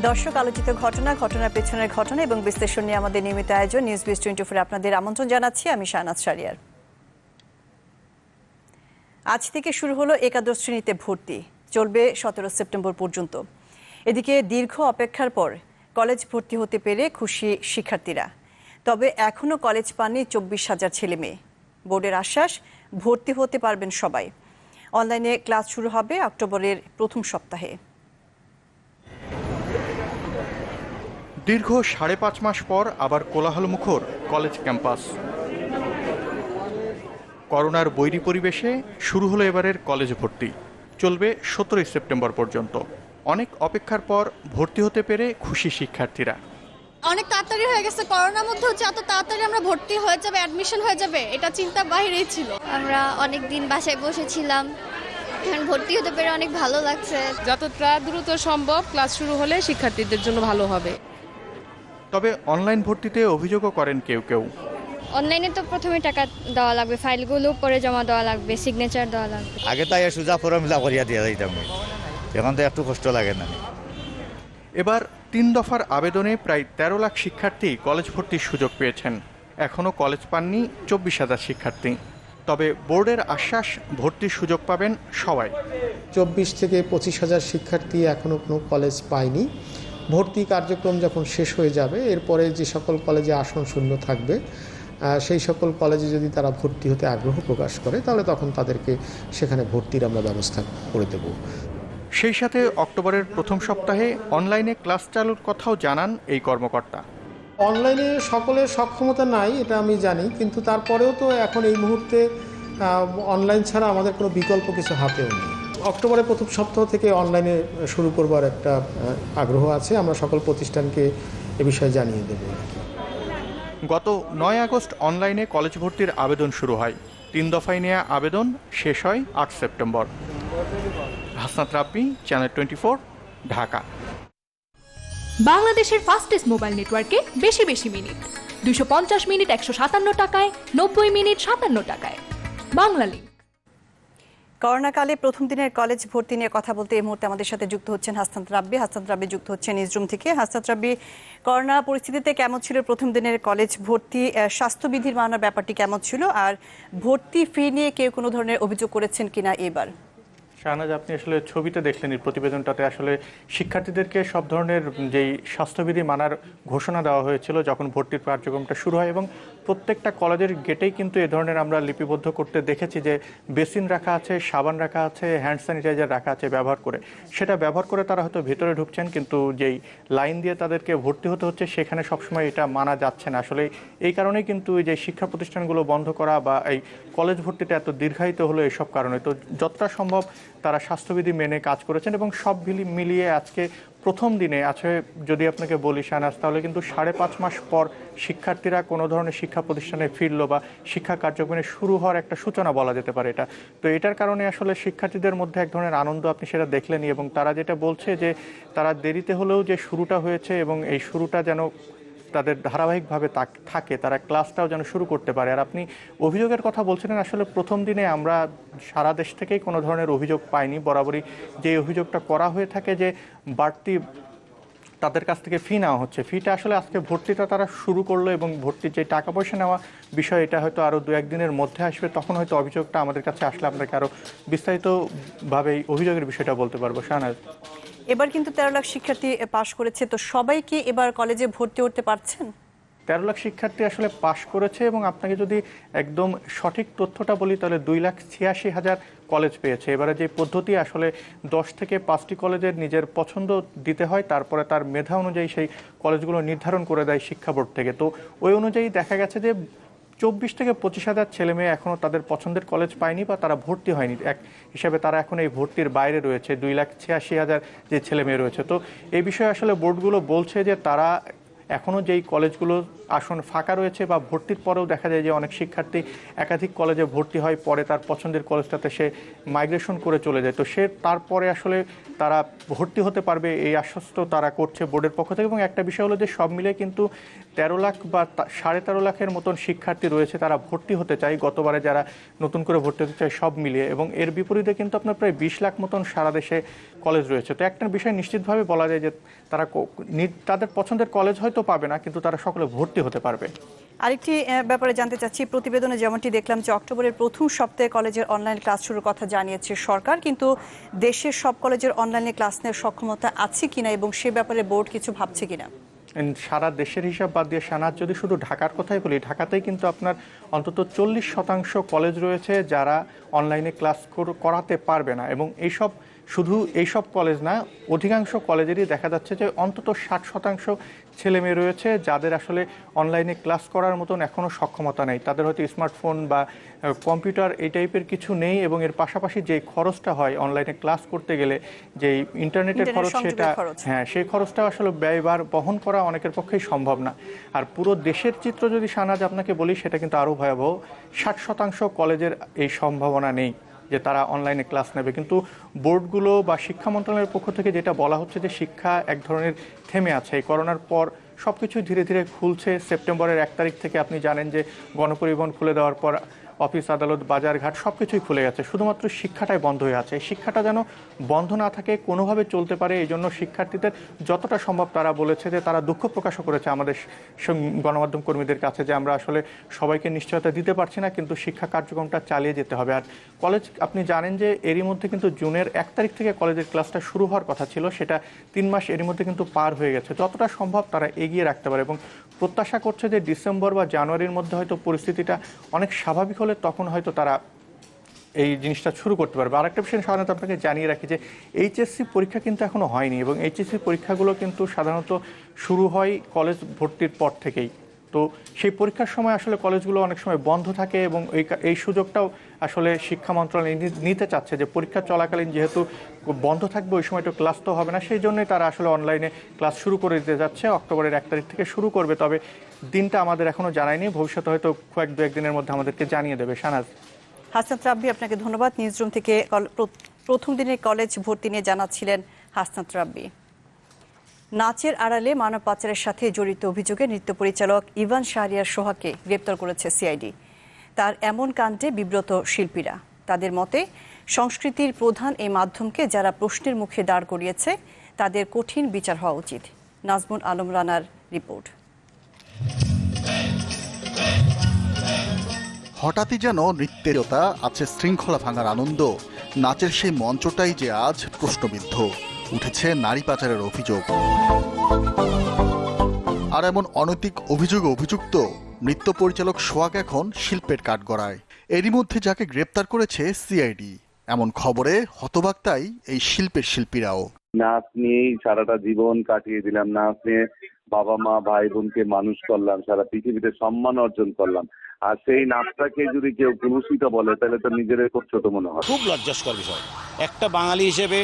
দর্শক, আলোচিত ঘটনা, ঘটনার পেছনের ঘটনা এবং বিশ্লেষণ নিয়ে আমাদের নিয়মিত আয়োজন নিউজ বিস 24 আপনাদের আমন্ত্রণ জানাচ্ছি। আমি শাহনাজ শারিয়ার। আজ থেকে শুরু হলো একাদশ শ্রেণীতে ভর্তি, চলবে 17 সেপ্টেম্বর পর্যন্ত। এদিকে দীর্ঘ অপেক্ষার পর কলেজ ভর্তি হতে পেরে খুশি শিক্ষার্থীরা। তবে এখনও কলেজ পাননি 24,000 ছেলে মেয়ে। বোর্ডের আশ্বাস, ভর্তি হতে পারবেন সবাই। অনলাইনে ক্লাস শুরু হবে অক্টোবরের প্রথম সপ্তাহে। দীর্ঘ 5.5 মাস পর আবার কোলাহলমুখর কলেজ ক্যাম্পাস। করোনার বৈরী পরিবেশে শুরু হলো এবারের কলেজ ভর্তি, চলবে 17 সেপ্টেম্বর পর্যন্ত। অনেক অপেক্ষার পর ভর্তি হতে পেরে খুশি শিক্ষার্থীরা। অনেক তাড়াতাড়ি হয়ে গেছে, করোনার মধ্যে হচ্ছে এত তাড়াতাড়ি আমরা ভর্তি হয়ে যাবে, অ্যাডমিশন হয়ে যাবে, এটা চিন্তার বাইরেই ছিল। আমরা অনেক দিন বাসায় বসেছিলাম, এখন ভর্তি হতে পেরে অনেক ভালো লাগছে। যতটা দ্রুত সম্ভব ক্লাস শুরু হলে শিক্ষার্থীদের জন্য ভালো হবে। তবে অনলাইন ভর্তিতে অভিযোগও করেন কেউ কেউ। অনলাইনে তো প্রথমে টাকা দেওয়া লাগবে, ফাইলগুলো পরে জমা দেওয়া লাগবে, সিগনেচার দেওয়া লাগবে। আগে তাই সোজা ফর্ম ফিল আপ করিয়া দিয়ে যাইতাম, এখন তো একটু কষ্ট লাগে না। এবার 3 দফার আবেদনে প্রায় 13 লাখ শিক্ষার্থী কলেজ ভর্তির সুযোগ পেয়েছেন। এখনও কলেজ পাননি 24,000 শিক্ষার্থী। তবে বোর্ডের আশ্বাস, ভর্তির সুযোগ পাবেন সবাই। 24 থেকে 25,000 শিক্ষার্থী এখনও কোনো কলেজ পায়নি। ভর্তি কার্যক্রম যখন শেষ হয়ে যাবে, এরপরে যে সকল কলেজে আসন শূন্য থাকবে, সেই সকল কলেজে যদি তারা ভর্তি হতে আগ্রহ প্রকাশ করে, তাহলে তখন তাদেরকে সেখানে ভর্তির আমরা ব্যবস্থা করে দেব। সেই সাথে অক্টোবরের প্রথম সপ্তাহে অনলাইনে ক্লাস চালুর কথাও জানান এই কর্মকর্তা। অনলাইনে সকলের সক্ষমতা নাই, এটা আমি জানি, কিন্তু তারপরেও তো এখন এই মুহূর্তে অনলাইন ছাড়া আমাদের কোনো বিকল্প কিছু হাতেও নেই। অক্টোবরের প্রথম সপ্তাহ থেকে অনলাইনে শুরু করবার একটা আগ্রহ আছে, আমরা সকল প্রতিষ্ঠানকে এ বিষয়ে জানিয়ে দেব। গত 9 আগস্ট অনলাইনে কলেজ ভর্তির আবেদন শুরু হয়। 3 দফায় নেওয়া আবেদন শেষ হয় 8 সেপ্টেম্বর। হাসনাত রাব্বি, চ্যানেল 24, ঢাকা। বাংলাদেশের ফাস্টেস্ট মোবাইল নেটওয়ার্কে বেশি বেশি মিনিট, 250 মিনিট 157 টাকায়, 90 মিনিট 57 টাকায়। বাংলালিংক। করোনাকালে প্রথম দিনের কলেজ ভর্তি নিয়ে কথা বলতে এই মুহূর্তে আমাদের সাথে যুক্ত হচ্ছেন হাসনাত রাব্বি। হাসনাত রাব্বি যুক্ত হচ্ছেন নিউজরুম থেকে। হাসনাত রাব্বি, করোনা পরিস্থিতিতে কেমন ছিল প্রথম দিনের কলেজ ভর্তি? স্বাস্থ্যবিধির মানার ব্যাপারটি কেমন ছিল? আর ভর্তি ফি নিয়ে কেউ কোনো ধরনের অভিযোগ করেছেন কিনা এবার? শাহনাজ, আপনি আসলে ছবিতে দেখলেন এই প্রতিবেদনটাতে আসলে শিক্ষার্থীদেরকে সব ধরনের যেই স্বাস্থ্যবিধি মানার ঘোষণা দেওয়া হয়েছিল যখন ভর্তির কার্যক্রমটা শুরু হয়, এবং প্রত্যেকটা কলেজের গেটেই কিন্তু এ ধরনের আমরা লিপিবদ্ধ করতে দেখেছি যে বেসিন রাখা আছে, সাবান রাখা আছে, হ্যান্ড স্যানিটাইজার রাখা আছে ব্যবহার করে। সেটা ব্যবহার করে তারা হয়তো ভেতরে ঢুকছেন, কিন্তু যেই লাইন দিয়ে তাদেরকে ভর্তি হতে হচ্ছে সেখানে সবসময় এটা মানা যাচ্ছে না। আসলে এই কারণেই কিন্তু এই যে শিক্ষা প্রতিষ্ঠানগুলো বন্ধ করা বা এই কলেজ ভর্তিটা এত দীর্ঘায়িত হলো এসব কারণে। তো যতটা সম্ভব তারা স্বাস্থ্যবিধি মেনে কাজ করেছেন এবং সব মিলিয়ে আজকে প্রথম দিনে আছে যদি আপনাকে বলি শাহনাজ, তাহলে কিন্তু 5.5 মাস পর শিক্ষার্থীরা কোনো ধরনের শিক্ষা প্রতিষ্ঠানে ফিরলো বা শিক্ষা কার্যক্রমে শুরু হওয়ার একটা সূচনা বলা যেতে পারে এটা। তো এটার কারণে আসলে শিক্ষার্থীদের মধ্যে এক ধরনের আনন্দ আপনি সেটা দেখলেনই, এবং তারা যেটা বলছে যে তারা দেরিতে হলেও যে শুরুটা হয়েছে এবং এই শুরুটা যেন তাদের ধারাবাহিকভাবে থাকে, তারা ক্লাসটাও যেন শুরু করতে পারে। আর আপনি অভিযোগের কথা বলছিলেন, আসলে প্রথম দিনে আমরা সারা দেশ থেকেই কোনো ধরনের অভিযোগ পাইনি। বরাবরই যে অভিযোগটা করা হয়ে থাকে যে বাড়তি তাদের কাছ থেকে ফি নেওয়া হচ্ছে, ফিটা আসলে আজকে ভর্তিটা তারা শুরু করলো এবং ভর্তির যে টাকা পয়সা নেওয়া বিষয় এটা হয়তো আরও 2-1 দিনের মধ্যে আসবে, তখন হয়তো অভিযোগটা আমাদের কাছে আসলে আপনাকে আরও বিস্তারিতভাবে এই অভিযোগের বিষয়টা বলতে পারবো। শাহনাজ, এবার কিন্তু 13 লাখ শিক্ষার্থী পাশ করেছে, তো সবাই কি এবার কলেজে ভর্তি হতে পারছেন? 13 লাখ শিক্ষার্থী আসলে পাশ করেছে, এবং আপনাকে যদি একদম সঠিক তথ্যটা বলি তাহলে 2,86,000 কলেজ পেয়েছে। এবারে যে পদ্ধতি আসলে 10 থেকে 5টি কলেজের নিজের পছন্দ দিতে হয়, তারপরে তার মেধা অনুযায়ী সেই কলেজগুলো নির্ধারণ করে দেয় শিক্ষা বোর্ড থেকে। তো ওই অনুযায়ী দেখা গেছে যে 24 থেকে 25,000 ছেলে মেয়ে এখনও তাদের পছন্দের কলেজ পায়নি বা তারা ভর্তি হয়নি। এক হিসাবে তারা এখন এই ভর্তির বাইরে রয়েছে, 2,86,000 যে ছেলে মেয়ে রয়েছে। তো এই বিষয়ে আসলে বোর্ডগুলো বলছে যে তারা এখনও যেই কলেজগুলো আসন ফাঁকা রয়েছে বা ভর্তির পরেও দেখা যায় যে অনেক শিক্ষার্থী একাধিক কলেজে ভর্তি হয়, পরে তার পছন্দের কলেজটাতে সে মাইগ্রেশন করে চলে যায়। তো সে তারপরে আসলে তারা ভর্তি হতে পারবে এই আশ্বস্ত তারা করছে বোর্ডের পক্ষ থেকে। এবং একটা বিষয় হলো যে সব মিলে কিন্তু 13 লাখ বা 13.5 লাখের মতন শিক্ষার্থী রয়েছে তারা ভর্তি হতে চায়, গতবারে যারা নতুন করে ভর্তি হতে চায় সব মিলিয়ে। এবং এর বিপরীতে কিন্তু আপনার প্রায় 20 লাখ মতন সারা দেশে কলেজ রয়েছে। তো একটা বিষয় নিশ্চিতভাবে বলা যায় যে তারা তাদের পছন্দের কলেজ হয়তো পাবে না, কিন্তু তারা সকলে ভর্তি হতে পারবে। আরেকটি ব্যাপারে জানতে চাচ্ছি, প্রতিবেদনে যেমনটি দেখলাম যে অক্টোবরের প্রথম সপ্তাহে কলেজের অনলাইন ক্লাস শুরুর কথা জানিয়েছে সরকার, কিন্তু দেশের সব কলেজের অনলাইনে ক্লাস নেওয়ার সক্ষমতা আছে কিনা এবং সে ব্যাপারে বোর্ড কিছু ভাবছে কিনা? সারা দেশের হিসাব বাদ দিয়ে শাহনাজ যদি শুধু ঢাকার কথাই বলি, ঢাকাতেই কিন্তু আপনার অন্তত 40% কলেজ রয়েছে যারা অনলাইনে ক্লাস করাতে পারবে না। এবং শুধু এইসব কলেজ না, অধিকাংশ কলেজেরই দেখা যাচ্ছে যে অন্তত 60% ছেলে মেয়ে রয়েছে যাদের আসলে অনলাইনে ক্লাস করার মতন এখনও সক্ষমতা নেই। তাদের হয়তো স্মার্টফোন বা কম্পিউটার এই টাইপের কিছু নেই, এবং এর পাশাপাশি যে খরচটা হয় অনলাইনে ক্লাস করতে গেলে, যে ইন্টারনেটের খরচ, সেটা সেই খরচটা আসলে ব্যয়ভার বহন করা অনেকের পক্ষেই সম্ভব না। আর পুরো দেশের চিত্র যদি শাহনাজ আপনাকে বলি, সেটা কিন্তু আরও ভয়াবহ। 60% কলেজের এই সম্ভাবনা নেই যে তারা অনলাইনে ক্লাস নেবে। কিন্তু বোর্ডগুলো বা শিক্ষা মন্ত্রণালয়ের পক্ষ থেকে যেটা বলা হচ্ছে যে শিক্ষা এক ধরনের থেমে আছে। এই করোনার পর সব কিছু ধীরে ধীরে খুলছে। সেপ্টেম্বরের 1 তারিখ থেকে আপনি জানেন যে গণপরিবহন খুলে দেওয়ার পর অফিস আদালত বাজারঘাট সব কিছুই খুলে গেছে, শুধুমাত্র শিক্ষাটাই বন্ধ হয়ে আছে। শিক্ষাটা যেন বন্ধ না থাকে, কোনোভাবে চলতে পারে, এই জন্য শিক্ষার্থীদের যতটা সম্ভব তারা বলেছে যে তারা দুঃখ প্রকাশও করেছে আমাদের গণমাধ্যম কর্মীদের কাছে যে আমরা আসলে সবাইকে নিশ্চয়তা দিতে পারছি না, কিন্তু শিক্ষা কার্যক্রমটা চালিয়ে যেতে হবে। আর কলেজ আপনি জানেন যে এরই মধ্যে কিন্তু জুনের 1 তারিখ থেকে কলেজের ক্লাসটা শুরু হওয়ার কথা ছিল, সেটা 3 মাস এরই মধ্যে কিন্তু পার হয়ে গেছে। যতটা সম্ভব তারা এগিয়ে রাখতে পারে এবং প্রত্যাশা করছে যে ডিসেম্বর বা জানুয়ারির মধ্যে হয়তো পরিস্থিতিটা অনেক স্বাভাবিক হলে তখন হয়তো তারা এই জিনিসটা শুরু করতে পারবে। আরেকটা বিষয় সাধারণত আপনাকে জানিয়ে রাখি যে এইচএসসি পরীক্ষা কিন্তু এখনো হয়নি, এবং এইচএসসি পরীক্ষাগুলো কিন্তু সাধারণত শুরু হয় কলেজ ভর্তির পর থেকেই। তো সেই পরীক্ষার সময় আসলে কলেজগুলো অনেক সময় বন্ধ থাকে, এবং এই সুযোগটাও আসলে শিক্ষা মন্ত্রণালয় নিতে চাচ্ছে যে পরীক্ষা চলাকালীন যেহেতু বন্ধ থাকবে, ওই সময়টা ক্লাস তো হবে না, সেই জন্যই তারা আসলে অনলাইনে ক্লাস শুরু করে দিতে যাচ্ছে। অক্টোবরের 1 তারিখ থেকে শুরু করবে, তবে দিনটা আমাদের এখনো জানায়নি, ভবিষ্যতে হয়তো দু একদিনের মধ্যে আমাদেরকে জানিয়ে দেবে। শাহনাজ। হাসনাত রাব্বি, আপনাকে ধন্যবাদ। নিউজরুম থেকে প্রথম দিনের কলেজ ভর্তি নিয়ে জানাচ্ছিলেন হাসনাত রাব্বি। নাচের আড়ালে মানব পাচারের সাথে জড়িত অভিযোগে নৃত্য পরিচালক ইভান শাহরিয়ার সোহাগকে গ্রেপ্তার করেছে সিআইডি। তার এমন কাণ্ডে বিব্রত শিল্পীরা। তাদের মতে সংস্কৃতির প্রধান এই মাধ্যমকে যারা প্রশ্নের মুখে দাঁড় করিয়েছে তাদের কঠিন বিচার হওয়া উচিত। নাজমুল আলম রানার রিপোর্ট। হঠাৎই যেন নৃত্যেরতা আছে শৃঙ্খলা ভাঙার আনন্দ, নাচের সেই মঞ্চটাই যে আজ প্রশ্নবিদ্ধ। উঠেছে নারী পাচারের অভিযোগ, আর এমন অনৈতিক অভিযোগে অভিযুক্ত নৃত্য পরিচালক সোহাগ এখন শিল্পের কাঠগড়ায়। এরই মধ্যে যাকে গ্রেপ্তার করেছে সিআইডি। এমন খবরে হতবাক তাই এই শিল্পের শিল্পীরাও। নাচ নিয়েই সারাটা জীবন কাটিয়ে দিলাম, নাচ নিয়ে বাবা মা ভাই বোনকে মানুষ করলাম, সারা পৃথিবীতে সম্মান অর্জন করলাম, আর সেই নাচটাকে যদি কেউ কুলুষিত বলে তাহলে তো নিজের খুব ছোট মনে হয়। খুব লজ্জাস্কর বিষয়। একটা বাঙালি হিসেবে,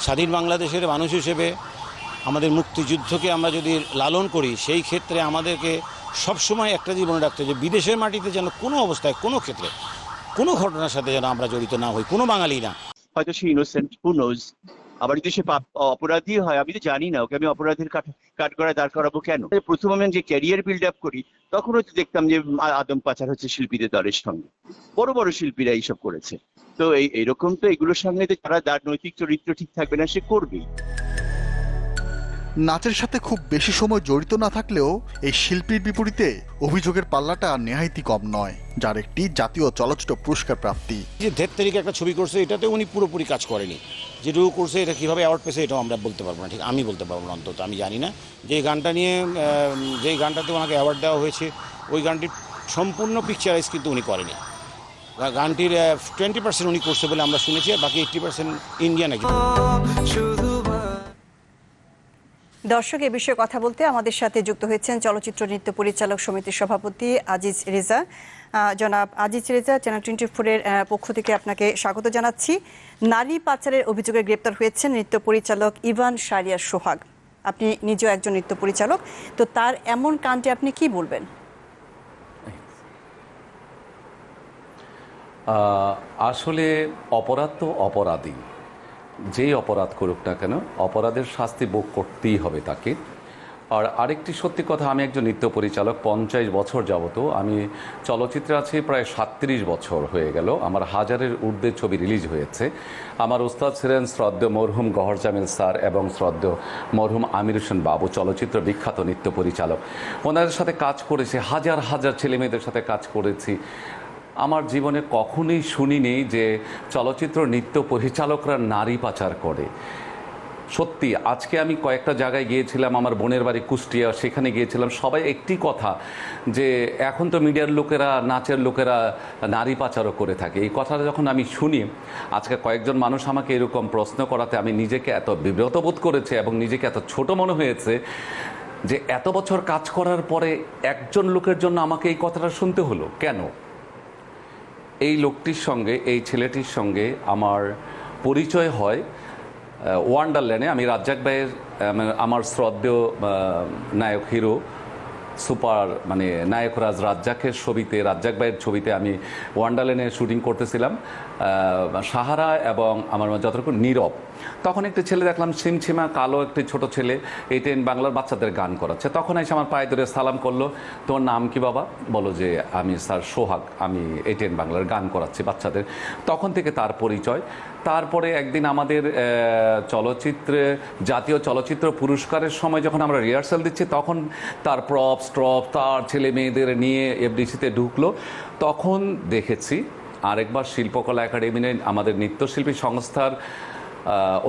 স্বাধীন বাংলাদেশের মানুষ হিসেবে আমাদের মুক্তিযুদ্ধকে আমরা যদি লালন করি, সেই ক্ষেত্রে আমাদেরকে সবসময় একটা জীবনে রাখতে যে বিদেশের মাটিতে যেন কোনো অবস্থায়, কোনো ক্ষেত্রে, কোনো ঘটনার সাথে যেন আমরা জড়িত না হই, কোনো বাঙালি না। হয়তো সে ইনোসেন্ট, হু নোজ। আবার যদি সে অপরাধী হয়, আমি তো জানি না, ওকে আমি অপরাধীর কাঠগড়ায় দাঁড় করাবো কেন? প্রথম আমি যে ক্যারিয়ার বিল্ড আপ করি, তখন হয়তো দেখতাম যে আদম পাচার হচ্ছে শিল্পীদের দলের সঙ্গে। বড় বড় শিল্পীরা এইসব করেছে। তো এইরকম তো এগুলোর সঙ্গে যারা যার নৈতিক চরিত্র ঠিক থাকবে না, সে করবেই। নাচের সাথে খুব বেশি সময় জড়িত না থাকলেও এই শিল্পীর বিপরীতে অভিযোগের পাল্লাটা নেহাইতি কম নয়, যার একটি জাতীয় চলচ্চিত্র পুরস্কার প্রাপ্তি। যে ১.৫ তারিখে একটা ছবি করছে, এটাতে উনি পুরোপুরি কাজ করেনি। যেটুকু করছে এটা কীভাবে অ্যাওয়ার্ড পেয়েছে এটাও আমরা বলতে পারবো না, ঠিক আমি বলতে পারবো না, অন্তত আমি জানি না। যে গানটা নিয়ে, যেই গানটাতে ওনাকে অ্যাওয়ার্ড দেওয়া হয়েছে, ওই গানটির সম্পূর্ণ পিকচারাইজ কিন্তু উনি করেনি। গানটির 20% উনি করছে বলে আমরা শুনেছি, আর বাকি 80% ইন্ডিয়ান একজন। দর্শক, এ বিষয়ে কথা বলতে আমাদের সাথে যুক্ত হয়েছেন চলচ্চিত্র নৃত্য পরিচালক সমিতির সভাপতি আজিজ রেজা। জনাব আজিজ রেজা, চ্যানেল 24-এর পক্ষ থেকে আপনাকে স্বাগত জানাচ্ছি। নারী পাচারের অভিযোগে গ্রেপ্তার হয়েছেন নৃত্য পরিচালক ইভান শাহরিয়ার সোহাগ। আপনি নিজেও একজন নৃত্য পরিচালক, তো তার এমন কাণ্ডে আপনি কি বলবেন? আসলে অপরাধ তো অপরাধী, যেই অপরাধ করুক না কেন অপরাধের শাস্তি ভোগ করতেই হবে তাকে। আর আরেকটি সত্যি কথা, আমি একজন নৃত্য পরিচালক, 50 বছর যাবত আমি চলচ্চিত্রে আছি, প্রায় 37 বছর হয়ে গেল। আমার হাজারের ঊর্ধ্বে ছবি রিলিজ হয়েছে। আমার ওস্তাদ ছিলেন শ্রদ্ধেয় মরহুম গহর জামিল স্যার এবং শ্রদ্ধেয় মরহুম আমির হোসেন বাবু, চলচ্চিত্র বিখ্যাত নৃত্য পরিচালক। ওনাদের সাথে কাজ করেছি, হাজার হাজার ছেলেমেয়েদের সাথে কাজ করেছি। আমার জীবনে কখনোই শুনিনি যে চলচ্চিত্র নৃত্য পরিচালকরা নারী পাচার করে। সত্যি আজকে আমি কয়েকটা জায়গায় গিয়েছিলাম, আমার বোনের বাড়ি কুষ্টিয়া, সেখানে গিয়েছিলাম। সবাই একটি কথা, যে এখন তো মিডিয়ার লোকেরা, নাচের লোকেরা নারী পাচারও করে থাকে। এই কথাটা যখন আমি শুনি, আজকে কয়েকজন মানুষ আমাকে এরকম প্রশ্ন করাতে আমি নিজেকে এত বিব্রত বোধ করেছি এবং নিজেকে এত ছোট মনে হয়েছে যে এত বছর কাজ করার পরে একজন লোকের জন্য আমাকে এই কথাটা শুনতে হলো কেন। এই লোকটির সঙ্গে, এই ছেলেটির সঙ্গে আমার পরিচয় হয় ওয়ান্ডারল্যান্ডে। আমি রাজ্জাক ভাইয়ের, আমার শ্রদ্ধেয় নায়ক হিরো সুপার নায়করাজ রাজ্জাকের ছবিতে, রাজ্জাক ভাইয়ের ছবিতে আমি ওয়ান্ডারল্যান্ডে শুটিং করতেছিলাম, সাহারা এবং আমার যতটুকু নীরব। তখন একটি ছেলে দেখলাম, ছিমছিমা কালো একটি ছোট ছেলে, ATN বাংলার বাচ্চাদের গান করাচ্ছে। তখন এসে আমার পায়ে ধরে সালাম করলো, তোমার নাম কি বাবা? বলো যে আমি স্যার সোহাগ, আমি ATN বাংলার গান করাচ্ছি বাচ্চাদের। তখন থেকে তার পরিচয়। তারপরে একদিন আমাদের চলচ্চিত্রে, জাতীয় চলচ্চিত্র পুরস্কারের সময় যখন আমরা রিহার্সাল দিচ্ছি, তখন তার প্রপ তার ছেলে মেয়েদের নিয়ে FDC-তে ঢুকলো। তখন দেখেছি আরেকবার শিল্পকলা একাডেমিতে আমাদের নৃত্যশিল্পী সংস্থার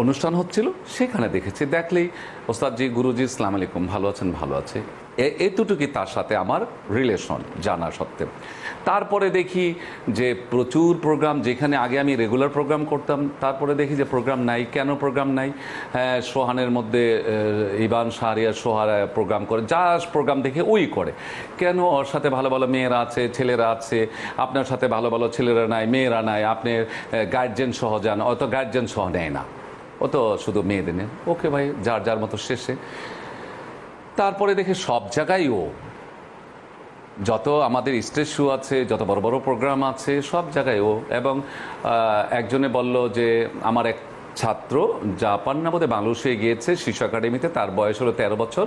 অনুষ্ঠান হচ্ছিল, সেখানে দেখেছি। দেখলেই ওস্তাদজি, গুরুজি, আসসালামু আলাইকুম, ভালো আছেন? ভালো আছে। এতটুকুই তার সাথে আমার রিলেশন জানা সত্ত্বেও। তারপরে দেখি যে প্রচুর প্রোগ্রাম, যেখানে আগে আমি রেগুলার প্রোগ্রাম করতাম, তারপরে দেখি যে প্রোগ্রাম নাই। কেন প্রোগ্রাম নাই? হ্যাঁ, সোহানের মধ্যে ইবান শাহরিয়ার সোহার প্রোগ্রাম করে, যা প্রোগ্রাম দেখে ওই করে। কেন? ওর সাথে ভালো ভালো মেয়েরা আছে, ছেলেরা আছে, আপনার সাথে ভালো ভালো ছেলেরা নাই, মেয়েরা নাই, আপনি গার্জেন সহ যান, অত গার্জেন সহ নেয় না, ও তো শুধু মেয়েদের নেন। ওকে ভাই, যার যার মতো শেষে। তারপরে দেখে সব জায়গায় ও, যত আমাদের স্টেজ শো আছে, যত বড় বড় প্রোগ্রাম আছে, সব জায়গায় ও। এবং একজনে বলল যে আমার এক ছাত্র জাপান না বোধহয় বাংলাদেশে গিয়েছে শিশু একাডেমিতে, তার বয়স হলো 13 বছর।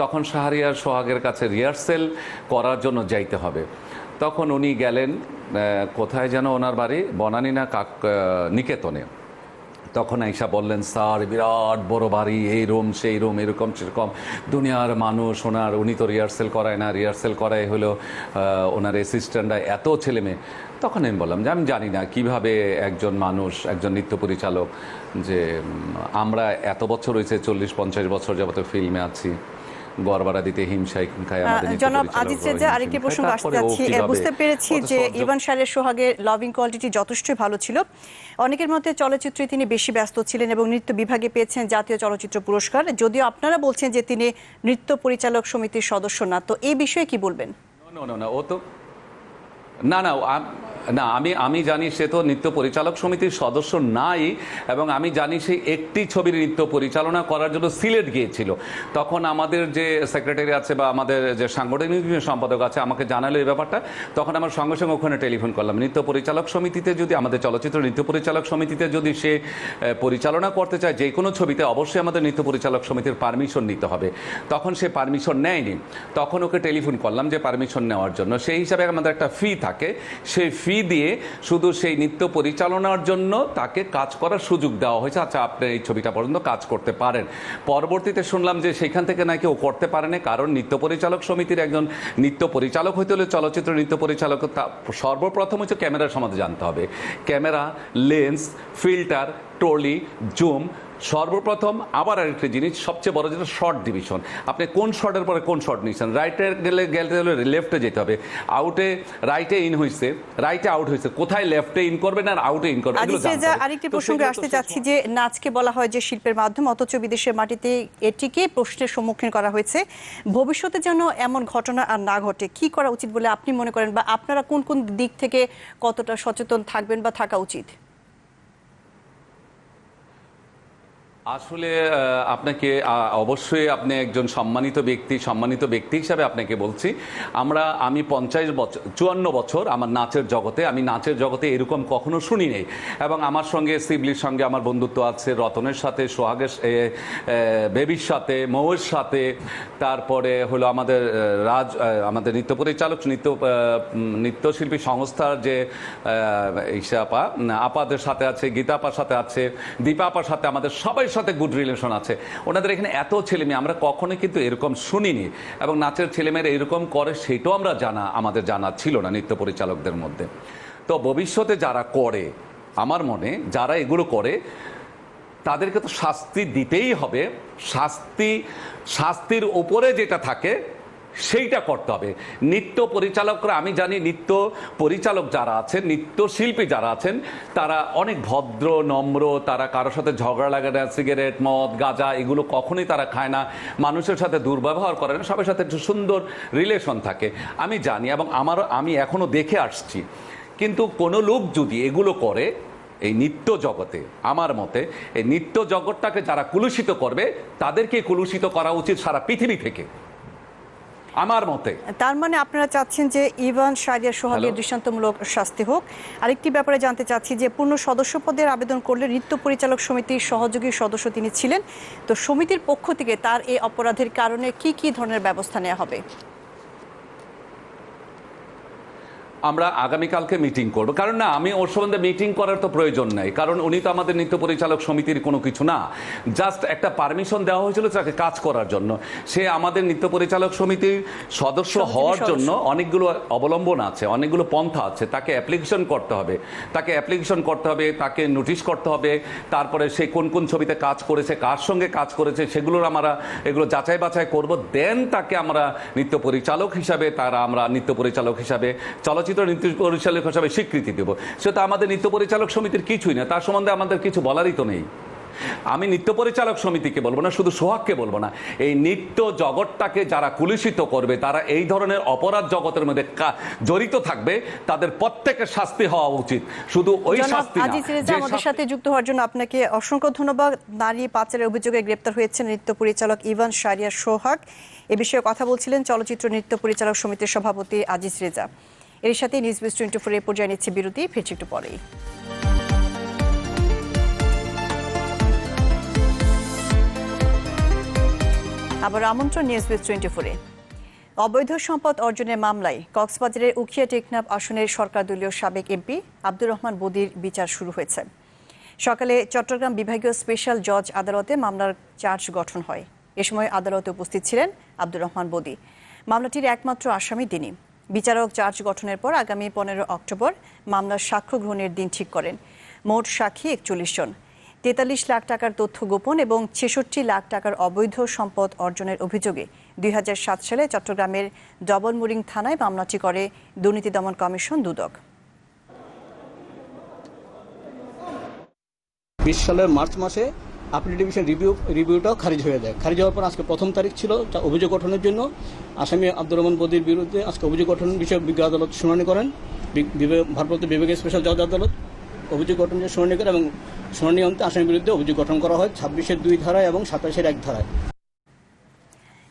তখন শাহরিয়ার সোহাগের কাছে রিহার্সেল করার জন্য যাইতে হবে। তখন উনি গেলেন, কোথায় যেন ওনার বাড়ি, বনানী না নিকেতনে। তখন আইসা বললেন, স্যার বিরাট বড় বাড়ি, এই রুম সেই রুম, এরকম সেরকম, দুনিয়ার মানুষ, উনি তো রিহার্সেল করায় না, রিহার্সেল করায় হলো ওনার অ্যাসিস্ট্যান্টরা, এত ছেলে মেয়ে। তখন আমি বললাম যে আমি জানি না কিভাবে একজন মানুষ, একজন নৃত্য পরিচালক, যে আমরা এত বছর হয়েছে, 40-50 বছর যাবত ফিল্মে আছি, গড়বাড়া দিতে হিমশাই খায় আমাদের। জনাব আজিজ রেজা, আরেকটি প্রসঙ্গ আসতে যাচ্ছি। বুঝতে পেরেছি যে ইভান শাহরিয়ার সোহাগের লাভিং কোয়ালিটি যথেষ্টই ভালো ছিল। অনেকের মতে চলচ্চিত্রে তিনি বেশি ব্যস্ত ছিলেন এবং নৃত্য বিভাগে পেয়েছেন জাতীয় চলচ্চিত্র পুরস্কার, যদিও আপনারা বলছেন যে তিনি নৃত্য পরিচালক সমিতির সদস্য না। তো এই বিষয়ে কি বলবেন? না, ও তো না, আমি জানি সে তো নৃত্য পরিচালক সমিতির সদস্য নাই, এবং আমি জানি সে একটি ছবির নৃত্য পরিচালনা করার জন্য সিলেট গিয়েছিল। তখন আমাদের যে সেক্রেটারি আছে বা আমাদের যে সাংগঠনিক সম্পাদক আছে আমাকে জানালো এই ব্যাপারটা। তখন আমার সঙ্গে সঙ্গে ওখানে টেলিফোন করলাম, নৃত্য পরিচালক সমিতিতে যদি, আমাদের চলচ্চিত্র নৃত্য পরিচালক সমিতিতে যদি সে পরিচালনা করতে চায় যে কোনো ছবিতে, অবশ্যই আমাদের নৃত্য পরিচালক সমিতির পারমিশন নিতে হবে। তখন সে পারমিশন নেয়নি। তখন ওকে টেলিফোন করলাম যে পারমিশন নেওয়ার জন্য। সেই হিসাবে আমাদের একটা ফি থাকে, সেই ফি দিয়ে শুধু সেই নৃত্য পরিচালনার জন্য তাকে কাজ করার সুযোগ দেওয়া হয়েছে। আচ্ছা, আপনি এই ছবিটা পর্যন্ত কাজ করতে পারেন। পরবর্তীতে শুনলাম যে সেখান থেকে নাকি ও করতে পারেনি, কারণ নৃত্য পরিচালক সমিতির একজন নৃত্য পরিচালক হইতে হলে, চলচ্চিত্র নৃত্য পরিচালক সর্বপ্রথম হচ্ছে ক্যামেরার সম্বন্ধে জানতে হবে। Camera, lens, filter, trolley, zoom, সর্বপ্রথম। আবার আরেকটি জিনিস, সবচেয়ে বড় যেটা শর্ট ডিভিশন, আপনি কোন শর্টের পরে কোন শর্ট নিচ্ছেন। রাইটে গেলে লেফটে যেতে হবে, আউটে রাইটে ইন হয়েছে, রাইটে আউট হয়েছে, কোথায় লেফটে ইন করবেন আর আউটে ইন করবেন। আরেকটি প্রসঙ্গে আসতে চাচ্ছি যে নাচকে বলা হয় যে শিল্পের মাধ্যম, অথচ বিদেশের মাটিতে এটিকে প্রশ্নের সম্মুখীন করা হয়েছে। ভবিষ্যতে যেন এমন ঘটনা আর না ঘটে, কি করা উচিত বলে আপনি মনে করেন, বা আপনারা কোন কোন দিক থেকে কতটা সচেতন থাকবেন বা থাকা উচিত? আসলে আপনাকে অবশ্যই আপনি একজন সম্মানিত ব্যক্তি হিসাবে আপনাকে বলছি আমি 54 বছর আমার নাচের জগতে এরকম কখনো শুনি নেই। এবং আমার সঙ্গে শিবলির সঙ্গে আমার বন্ধুত্ব আছে, রতনের সাথে, সোহাগের, বেবির সাথে, মৌয়ের সাথে, তারপরে হলো আমাদের নৃত্য পরিচালক নৃত্যশিল্পী সংস্থার যে আপাদের সাথে আছে, গীতা আপার সাথে আছে, দীপা আপার সাথে, আমাদের সবাই সাথে গুড রিলেশন আছে। ওনাদের এখানে এত ছেলেমেয়ে আমরা কখনো কিন্তু এরকম শুনিনি, এবং নাচের ছেলেমেয়েরা এরকম করে সেটাও আমাদের জানা ছিল না নৃত্য পরিচালকদের মধ্যে। তো ভবিষ্যতে যারা করে, আমার মনে যারা এগুলো করে তাদেরকে তো শাস্তি দিতেই হবে। শাস্তির উপরে যেটা থাকে সেইটা করতে হবে। নৃত্য পরিচালকরা, আমি জানি নৃত্য পরিচালক যারা আছেন, নৃত্যশিল্পী যারা আছেন, তারা অনেক ভদ্র, নম্র, তারা কারোর সাথে ঝগড়া লাগে না, সিগারেট, মদ, গাঁজা এগুলো কখনোই তারা খায় না, মানুষের সাথে দুর্ব্যবহার করে না, সবার সাথে একটু সুন্দর রিলেশন থাকে, আমি জানি, এবং আমি এখনো দেখে আসছি। কিন্তু কোনো লোক যদি এগুলো করে এই নৃত্য জগতে, আমার মতে এই নৃত্য জগৎটাকে যারা কুলুষিত করবে তাদেরকে কুলুষিত করা উচিত সারা পৃথিবী থেকে, আমার মতে। তার মানে আপনারা চাচ্ছেন যে ইভান শাহরিয়ার সোহাগের দৃষ্টান্তমূলক শাস্তি হোক। আরেকটি ব্যাপারে জানতে চাচ্ছি যে পূর্ণ সদস্য পদের আবেদন করলে নৃত্য পরিচালক সমিতির সহযোগী সদস্য তিনি ছিলেন, তো সমিতির পক্ষ থেকে তার এই অপরাধের কারণে কি ধরনের ব্যবস্থা নেওয়া হবে? আমরা আগামীকালকে মিটিং করব, কারণ না আমি ওর সম্বন্ধে মিটিং করার তো প্রয়োজন নাই, কারণ উনি তো আমাদের নৃত্য পরিচালক সমিতির কোনো কিছু না, জাস্ট একটা পারমিশন দেওয়া হয়েছিল তাকে কাজ করার জন্য। সে আমাদের নৃত্য পরিচালক সমিতির সদস্য হওয়ার জন্য অনেকগুলো অবলম্বন আছে, অনেকগুলো পন্থা আছে। তাকে অ্যাপ্লিকেশন করতে হবে, তাকে নোটিশ করতে হবে, তারপরে সে কোন কোন ছবিতে কাজ করেছে, কার সঙ্গে কাজ করেছে, সেগুলোর আমরা এগুলো যাচাই বাছাই করব। দেন তাকে আমরা নৃত্য পরিচালক হিসাবে চলচ্চিত্র নৃত্য পরিচালক হিসাবে স্বীকৃতি দেব। সেটা আমাদের নৃত্য পরিচালক সমিতির কিছুই না, তার সম্বন্ধে আমাদের কিছু বলারই তো নেই। আমি নৃত্য পরিচালক সমিতিকে বলবো না, শুধু সোহাগকে বলবো না, এই নৃত্য জগৎটাকে যারা কুলুষিত করবে, তারা এই ধরনের অপরাধ জগতের মধ্যে জড়িত থাকবে, তাদের প্রত্যেকের শাস্তি হওয়া উচিত। শুধু ওই শাস্তি না। আজিজ রেজা, আমাদের সাথে যুক্ত হওয়ার জন্য আপনাকে অসংখ্য ধন্যবাদ। নারী পাচারের অভিযোগে গ্রেপ্তার হয়েছেন নৃত্য পরিচালক ইভান শাহরিয়ার সোহাগ। এ বিষয়ে কথা বলছিলেন চলচ্চিত্র নৃত্য পরিচালক সমিতির সভাপতি আজিজ রেজা। এর সাথে নিউজ 24 এ পর্যায়ে নিচ্ছে বিরতি, ফিরছি একটু পরেই। আবার আমন্ত্রণ নিউজ 24-এ। অবৈধ সম্পদ অর্জনের মামলায় কক্সবাজারের উখিয়া টেকনাফ আসনের সরকার দলীয় সাবেক এমপি আব্দুর রহমান বদির বিচার শুরু হয়েছে। সকালে চট্টগ্রাম বিভাগীয় স্পেশাল জজ আদালতে মামলার চার্জ গঠন হয়। এ সময় আদালতে উপস্থিত ছিলেন আব্দুর রহমান বদি। মামলাটির একমাত্র আসামি তিনি। বিচারক চার্জ গঠনের পর আগামী 15 অক্টোবর মামলার সাক্ষ্য গ্রহণের দিন ঠিক করেন। মোট সাক্ষী 41 জন। 43 লাখ টাকার তথ্য গোপন এবং 66 লাখ টাকার অবৈধ সম্পদ অর্জনের অভিযোগে 2007 সালে চট্টগ্রামের ডবলমুরিং থানায় মামলাটি করে দুর্নীতি দমন কমিশন দুদক। 20 সালের মার্চ মাসে আপিল ডিভিশন রিভিউটাও খারিজ হয়ে যায়। খারিজ হওয়ার পর আজকে প্রথম তারিখ ছিল অভিযোগ গঠনের জন্য। আসামি আব্দুর রহমান বদির বিরুদ্ধে আজকে অভিযোগ গঠন বিষয়ে বিজ্ঞ আদালত শুনানি করেন। ভারপ্রাপ্ত বিভাগীয় স্পেশাল জজ আদালত অভিযোগ গঠনের শুনানি করে এবং শুনানি অন্তে আসামির বিরুদ্ধে অভিযোগ গঠন করা হয় 26-এর 2 ধারায় এবং 27-এর 1 ধারায়।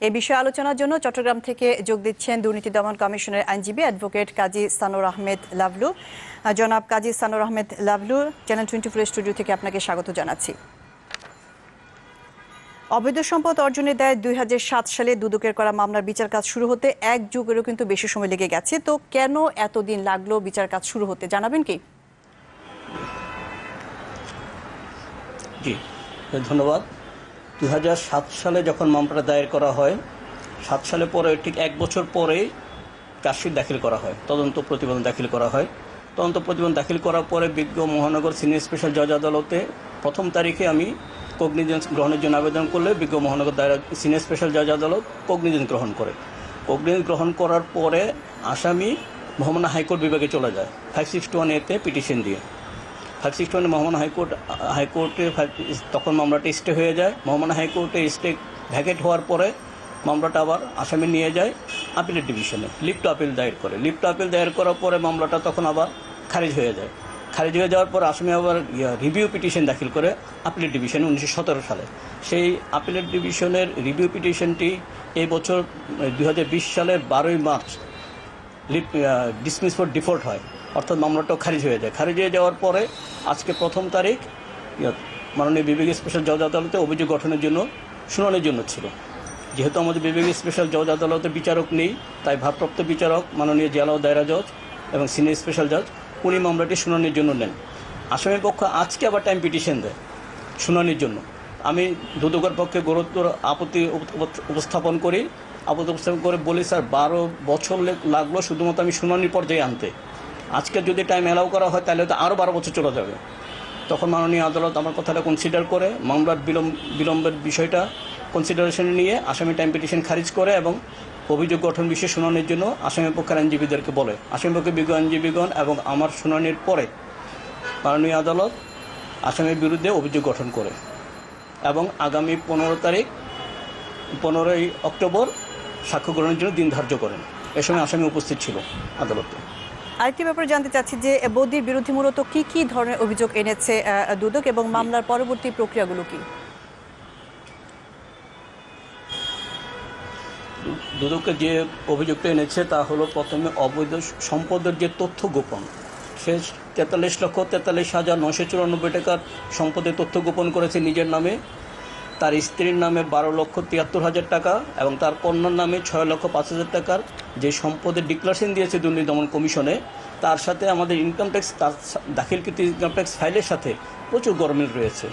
এই বিষয়ে আলোচনার জন্য চট্টগ্রাম থেকে যোগ দিচ্ছেন দুর্নীতি দমন কমিশনের আইনজীবী অ্যাডভোকেট কাজী সানোর আহমেদ লাভলু। জনাব কাজী সানোর আহমেদ লাভলু, চ্যানেল 24 স্টুডিও থেকে আপনাকে স্বাগত জানাচ্ছি। অবৈধ সম্পদ অর্জনের দায়ে 2007 সালে দুদকের করা মামলার বিচার কাজ শুরু হতে 1 যুগেরও কিন্তু বেশি সময় লেগে গেছে, তো কেন এতদিন লাগলো বিচার কাজ শুরু হতে, জানাবেন কি? জি ধন্যবাদ। 2007 সালে যখন মামলাটা দায়ের করা হয়, 7 সালে পরে ঠিক 1 বছর পরে চার্জশিট দাখিল করা হয়, তদন্ত প্রতিবেদন দাখিল করা হয়। তদন্ত প্রতিবেদন দাখিল করার পরে বিজ্ঞ মহানগর সিনিয়র স্পেশাল জজ আদালতে প্রথম তারিখে আমি কগনিজেন্স গ্রহণের জন্য আবেদন করলে বিজ্ঞ মহানগর সিনিয়র স্পেশাল জজ আদালত কগনিজেন্স গ্রহণ করে। কগনিজেন্স গ্রহণ করার পরে আসামি মোহাম্মদনা হাইকোর্ট বিভাগে চলে যায় 561A-তে পিটিশন দিয়ে। 561 মোহাম্মদনা হাইকোর্টে তখন মামলাটা স্টে হয়ে যায়। মোহাম্মদনা হাইকোর্টে স্টে ভ্যাকেট হওয়ার পরে মামলাটা আবার আসামি নিয়ে যায় আপিলের ডিভিশনে, লিভ টু আপিল দায়ের করে। লিভ টু আপিল দায়ের করার পরে মামলাটা তখন আবার খারিজ হয়ে যায়। খারিজ হয়ে যাওয়ার পর আসামি আবার রিভিউ পিটিশন দাখিল করে আপিলেট ডিভিশনে 1917 সালে। সেই আপিলেট ডিভিশনের রিভিউ পিটিশনটি এই বছর 2020 সালের 12ই মার্চ ডিসমিস ফর ডিফল্ট হয়, অর্থাৎ মামলাটাও খারিজ হয়ে যায়। খারিজ হয়ে যাওয়ার পরে আজকে 1ম তারিখ মাননীয় বিভাগীয় স্পেশাল জজ আদালতে অভিযোগ গঠনের জন্য শুনানির জন্য ছিল। যেহেতু আমাদের বিভাগীয় স্পেশাল জজ আদালতে বিচারক নেই, তাই ভারপ্রাপ্ত বিচারক মাননীয় জেলা ও দায়রা জজ এবং সিনিয়র স্পেশাল জজ উনি মামলাটি শুনানির জন্য নেন। আসামির পক্ষ আজকে আবার টাইম পিটিশন দেয় শুনানির জন্য। আমি দুদকের পক্ষে গুরুত্বর আপত্তি উপস্থাপন করি, বলি স্যার 12 বছর লাগলো শুধুমাত্র আমি শুনানির পর্যায়ে আনতে, আজকে যদি টাইম অ্যালাউ করা হয় তাহলে তো আরও 12 বছর চলে যাবে। তখন মাননীয় আদালত আমার কথাটা কনসিডার করে মামলার বিলম্বের বিষয়টা কনসিডারেশনে নিয়ে আসামি টাইম পিটিশন খারিজ করে এবং অভিযোগ গঠন বিষয়ে শুনানির জন্য আসামি পক্ষের আইনজীবীদেরকে বলে। আসামি পক্ষের বিজ্ঞ আইনজীবীগণ এবং আমার শুনানির পরে মাননীয় আদালত আসামির বিরুদ্ধে অভিযোগ গঠন করে এবং আগামী 15ই অক্টোবর সাক্ষ্য গ্রহণের জন্য দিন ধার্য করেন। এ সময় আসামি উপস্থিত ছিল আদালতে। আরেকটি ব্যাপারে জানতে চাচ্ছি যে বৌদির বিরুদ্ধে মূলত কি কি ধরনের অভিযোগ এনেছে দুদক এবং মামলার পরবর্তী প্রক্রিয়াগুলো কি? দুদকে যে অভিযোগটা এনেছে তা হলো প্রথমে অবৈধ সম্পদের যে তথ্য গোপন, সে 43,43,994 টাকার সম্পদের তথ্য গোপন করেছে নিজের নামে, তার স্ত্রীর নামে 12,73,000 টাকা এবং তার কন্যার নামে 6,05,000 টাকার যে সম্পদের ডিক্লারেশন দিয়েছে দুর্নীতি দমন কমিশনে, তার সাথে আমাদের ইনকাম ট্যাক্স তার দাখিলকৃত ইনকাম ট্যাক্স ফাইলের সাথে প্রচুর গরমিল রয়েছে।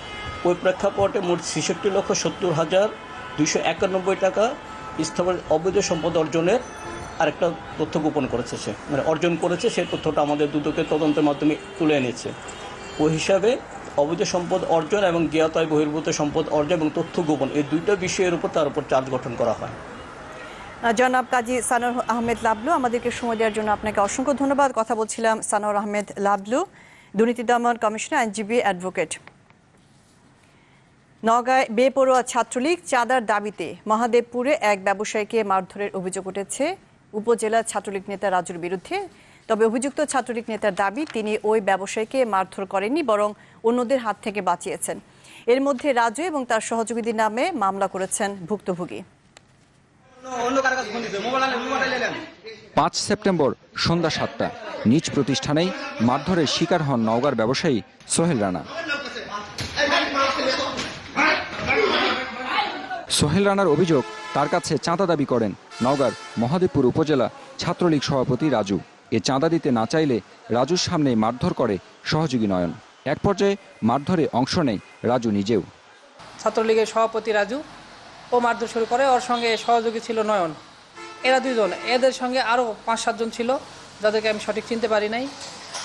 ওই প্রেক্ষাপটে মোট 66,70,291 টাকা স্থাবর অবৈধ সম্পদ অর্জনের আরেকটা তথ্য গোপন করেছে, সে মানে অর্জন করেছে। সেই তথ্যটা আমাদের দুদকের তদন্তের মাধ্যমে তুলে এনেছে। ওই হিসাবে অবৈধ সম্পদ অর্জন এবং জ্ঞাতয় বহির্ভূত সম্পদ অর্জন এবং তথ্য গোপন এই দুইটা বিষয়ের উপর তার উপর চার্জ গঠন করা হয়। জনাব কাজী সানোয়ার আহমেদ লাবলু, আমাদেরকে সময় দেওয়ার জন্য আপনাকে অসংখ্য ধন্যবাদ। কথা বলছিলাম সানোয়ার আহমেদ লাবলু, দুর্নীতি দমন কমিশনের আইনজীবী অ্যাডভোকেট। নওগাঁয় বেপরোয়া ছাত্রলীগ চাঁদার দাবিতে মহাদেবপুরে এক ব্যবসায়ীকে মারধরের অভিযোগ উঠেছে উপজেলা ছাত্রলীগ নেতা রাজুর বিরুদ্ধে। তবে অভিযুক্ত ছাত্রলীগ নেতার দাবি তিনি ওই ব্যবসায়ীকে মারধর করেননি, বরং অন্যদের হাত থেকে বাঁচিয়েছেন। এর মধ্যে রাজু এবং তার সহযোগীদের নামে মামলা করেছেন ভুক্তভোগী। 5 সেপ্টেম্বর সন্ধ্যা 7টা নিজ প্রতিষ্ঠানেই মারধরের শিকার হন নওগাঁর ব্যবসায়ী সোহেল রানা। সোহেল রানার অভিযোগ, তার কাছে চাঁদা দাবি করেন নওগাঁর মহাদেবপুর উপজেলা ছাত্রলীগ সভাপতি রাজু। এ চাঁদা দিতে না চাইলে রাজুর সামনে মারধর করে সহযোগী নয়ন। এক পর্যায়ে মারধরে অংশ নেয় রাজু নিজেও। ছাত্রলীগের সভাপতি রাজু ও মারধর শুরু করে, ওর সঙ্গে সহযোগী ছিল নয়ন। এরা দুইজন, এদের সঙ্গে আরও 5-7 জন ছিল যাদেরকে আমি সঠিক চিনতে পারি নাই।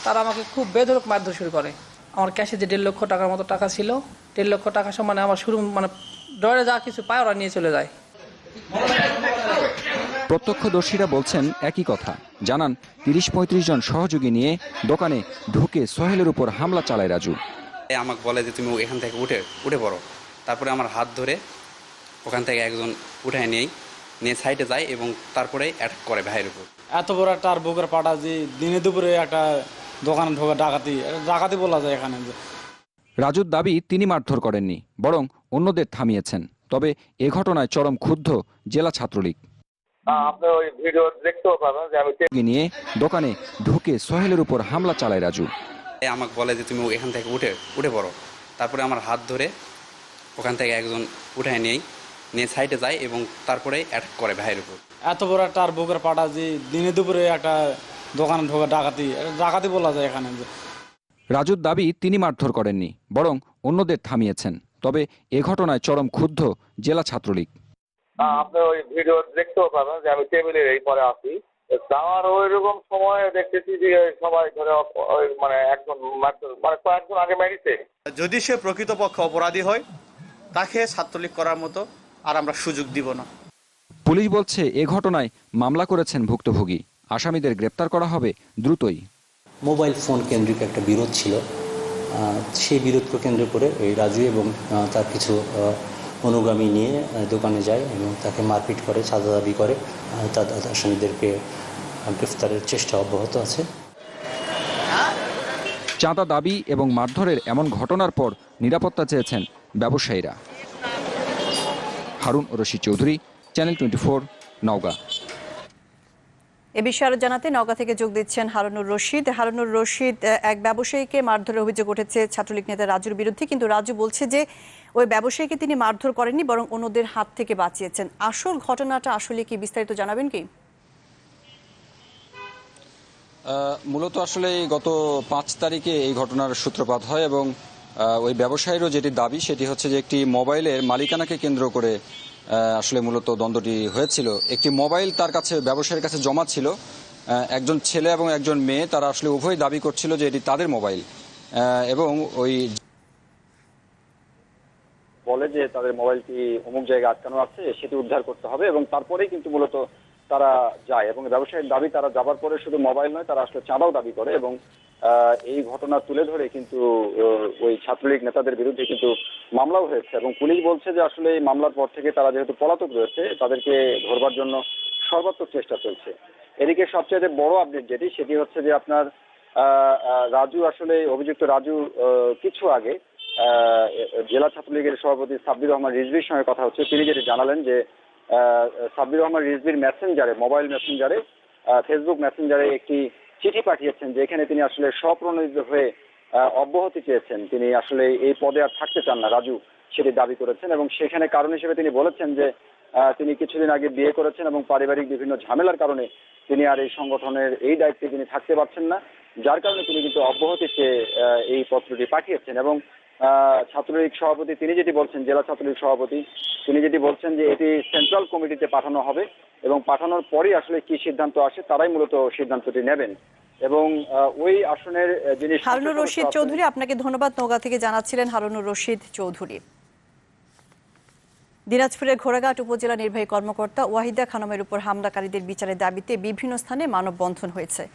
তারা আমাকে খুব বেধড়ক মারধর শুরু করে। আমার ক্যাশে যে 1.5 লক্ষ টাকার মতো টাকা ছিল, 1.5 লক্ষ টাকা সমানে আমার শুরু ডরে যা কিছু পায় ওরা নিয়ে চলে যায়। প্রত্যক্ষদর্শীরা বলছেন একই কথা, জানান 30-35 জন সহযোগী নিয়ে দোকানে ঢুকে সোহেলের উপর হামলা চালায় রাজু। আমাকে বলে যে তুমি এখান থেকে উঠে পড়ো। তারপরে আমার হাত ধরে ওখান থেকে একজন উঠায় নিয়ে সাইডে যায় এবং তারপরে অ্যাটাক করে ভাইয়ের উপর। এত বড় একটা আর বুকের পাটা যে দিনে দুপুরে একটা দোকানে ঢোকা ডাকাতি বলা যায় এখানে। রাজুর দাবি তিনি মারধর করেননি, বরং অন্যদের থামিয়েছেন। তবে এ ঘটনায় চরম ক্ষুব্ধ জেলা ছাত্রলীগ। আপনি ওই ভিডিও দেখতেও পাবেন যে আমি নিয়ে দোকানে ঢুকে সোহেলের উপর হামলা চালায় রাজু। আমাকে বলে যে তুমি এখান থেকে উঠে পড়ো। তারপরে আমার হাত ধরে ওখান থেকে একজন উঠায় নিয়ে সাইডে যায় এবং তারপরে অ্যাটাক করে ভাইয়ের উপর। এত বড় একটা আর বুকের পাটা যে দিনে দুপুরে একটা দোকানে ঢোকা ডাকাতি বলা যায় এখানে। রাজুর দাবি তিনি মারধর করেননি, বরং অন্যদের থামিয়েছেন। তবে এ ঘটনায় চরম ক্ষুব্ধ জেলা ছাত্রলীগ। আপনি ওই ভিডিও দেখতেও পাবেন যে আমি টেবিলের এই পরে আসি, যাওয়ার ওইরকম সময় দেখতেছি যে সবাই ধরে মানে একজন মানে কয়েকজন আগে মেরেছে। যদি সে প্রকৃতপক্ষে অপরাধী হয় তাকে ছাত্রলীগ করার মতো আর আমরা সুযোগ দিব না। পুলিশ বলছে এ ঘটনায় মামলা করেছেন ভুক্তভোগী। আসামিদের গ্রেপ্তার করা হবে দ্রুতই। মোবাইল ফোন কেন্দ্রিক একটা বিরোধ ছিল, সেই বিরোধকে কেন্দ্র করে এই রাজু এবং তার কিছু অনুগামী নিয়ে দোকানে যায় এবং তাকে মারপিট করে, চাঁদা দাবি করে। তাদের আসামিদেরকে গ্রেফতারের চেষ্টা অব্যাহত আছে। চাঁদা দাবি এবং মারধরের এমন ঘটনার পর নিরাপত্তা চেয়েছেন ব্যবসায়ীরা। হারুন রশিদ চৌধুরী, চ্যানেল 24, নওগাঁ। এ বিষয়ে আরো জানাতে নওগাঁ থেকে যোগ দিচ্ছেন হারুনুর রশিদ। হারুনুর রশিদ, এক ব্যবসায়ীকে মারধরের অভিযোগ উঠেছে ছাত্রলীগ নেতা রাজুর বিরুদ্ধে, কিন্তু রাজু বলছে যে ওই ব্যবসায়ীকে তিনি মারধর করেননি, বরং অন্যদের হাত থেকে বাঁচিয়েছেন। আসল ঘটনাটা আসলে কি, বিস্তারিত জানাবেন কি? মূলত আসলে গত 5 তারিখে এই ঘটনার সূত্রপাত হয় এবং ওই ব্যবসায়ীরও যেটি দাবি সেটি হচ্ছে যে একটি মোবাইলের মালিকানাকে কেন্দ্র করে আসলে মূলত দ্বন্দ্বটি হয়েছিল। একটি মোবাইল তার কাছে, ব্যবসায়ীর কাছে জমা ছিল। একজন ছেলে এবং একজন মেয়ে, তারা আসলে উভয় দাবি করছিল যে এটি তাদের মোবাইল এবং ওই বলে যে তাদের মোবাইলটি অমুক জায়গায় আটকানো আছে, সেটি উদ্ধার করতে হবে এবং তারপরেই কিন্তু মূলত তারা যায়। এবং ব্যবসায়ীর দাবি, তারা যাবার পরে শুধু মোবাইল নয়, তারা আসলে চাঁদাও দাবি করে এবং এই ঘটনা তুলে ধরে কিন্তু ওই ছাত্রলীগ নেতাদের বিরুদ্ধে কিন্তু মামলাও হয়েছে এবং পুলিশ বলছে যে আসলে এই মামলার পর থেকে তারা যেহেতু পলাতক রয়েছে, তাদেরকে ধরবার জন্য সর্বাত্মক চেষ্টা চলছে। এদিকে সবচেয়ে বড় আপডেট যেটি, সেটি হচ্ছে যে আপনার রাজু, আসলে অভিযুক্ত রাজু কিছু আগে জেলা ছাত্রলীগের সভাপতি সাব্বির রহমান রিজভির সঙ্গে কথা হচ্ছে। তিনি যেটি জানালেন যে সাব্বির রহমান রিজভির মেসেঞ্জারে, মোবাইল মেসেঞ্জারে, ফেসবুক মেসেঞ্জারে একটি চিঠি পাঠিয়েছেন, যেখানে তিনি আসলে স্বপ্রণোদিত হয়ে অব্যাহতি চেয়েছেন। তিনি আসলে এই পদে আর থাকতে চান না, রাজু সেটি দাবি করেছেন এবং সেখানে কারণ হিসেবে তিনি বলেছেন যে তিনি কিছুদিন আগে বিয়ে করেছেন এবং পারিবারিক বিভিন্ন ঝামেলার কারণে তিনি আর এই সংগঠনের এই দায়িত্বে তিনি থাকতে পারছেন না, যার কারণে তিনি কিন্তু অব্যাহতি চেয়ে এই পত্রটি পাঠিয়েছেন। এবং ছাত্রলীগ সভাপতি তিনি যেটি বলছেন, জেলা ছাত্রলীগ সভাপতি তিনি যেটি বলছেন যে এটি সেন্ট্রাল কমিটিতে পাঠানো হবে এবং পাঠানোর পরই আসলে কি সিদ্ধান্ত আসে তারাই মূলত সিদ্ধান্তটি নেবেন। এবং ওই আসনের যিনি হারুনুর রশিদ চৌধুরী, আপনাকে ধন্যবাদ। নওগাঁ থেকে জানাচ্ছিলেন হারুনুর রশিদ চৌধুরী। দিনাজপুরের ঘোড়াঘাট উপজেলা নির্বাহী কর্মকর্তা ওয়াহিদা খানমের উপর হামলাকারীদের বিচারের দাবিতে বিভিন্ন স্থানে মানববন্ধন হয়েছে।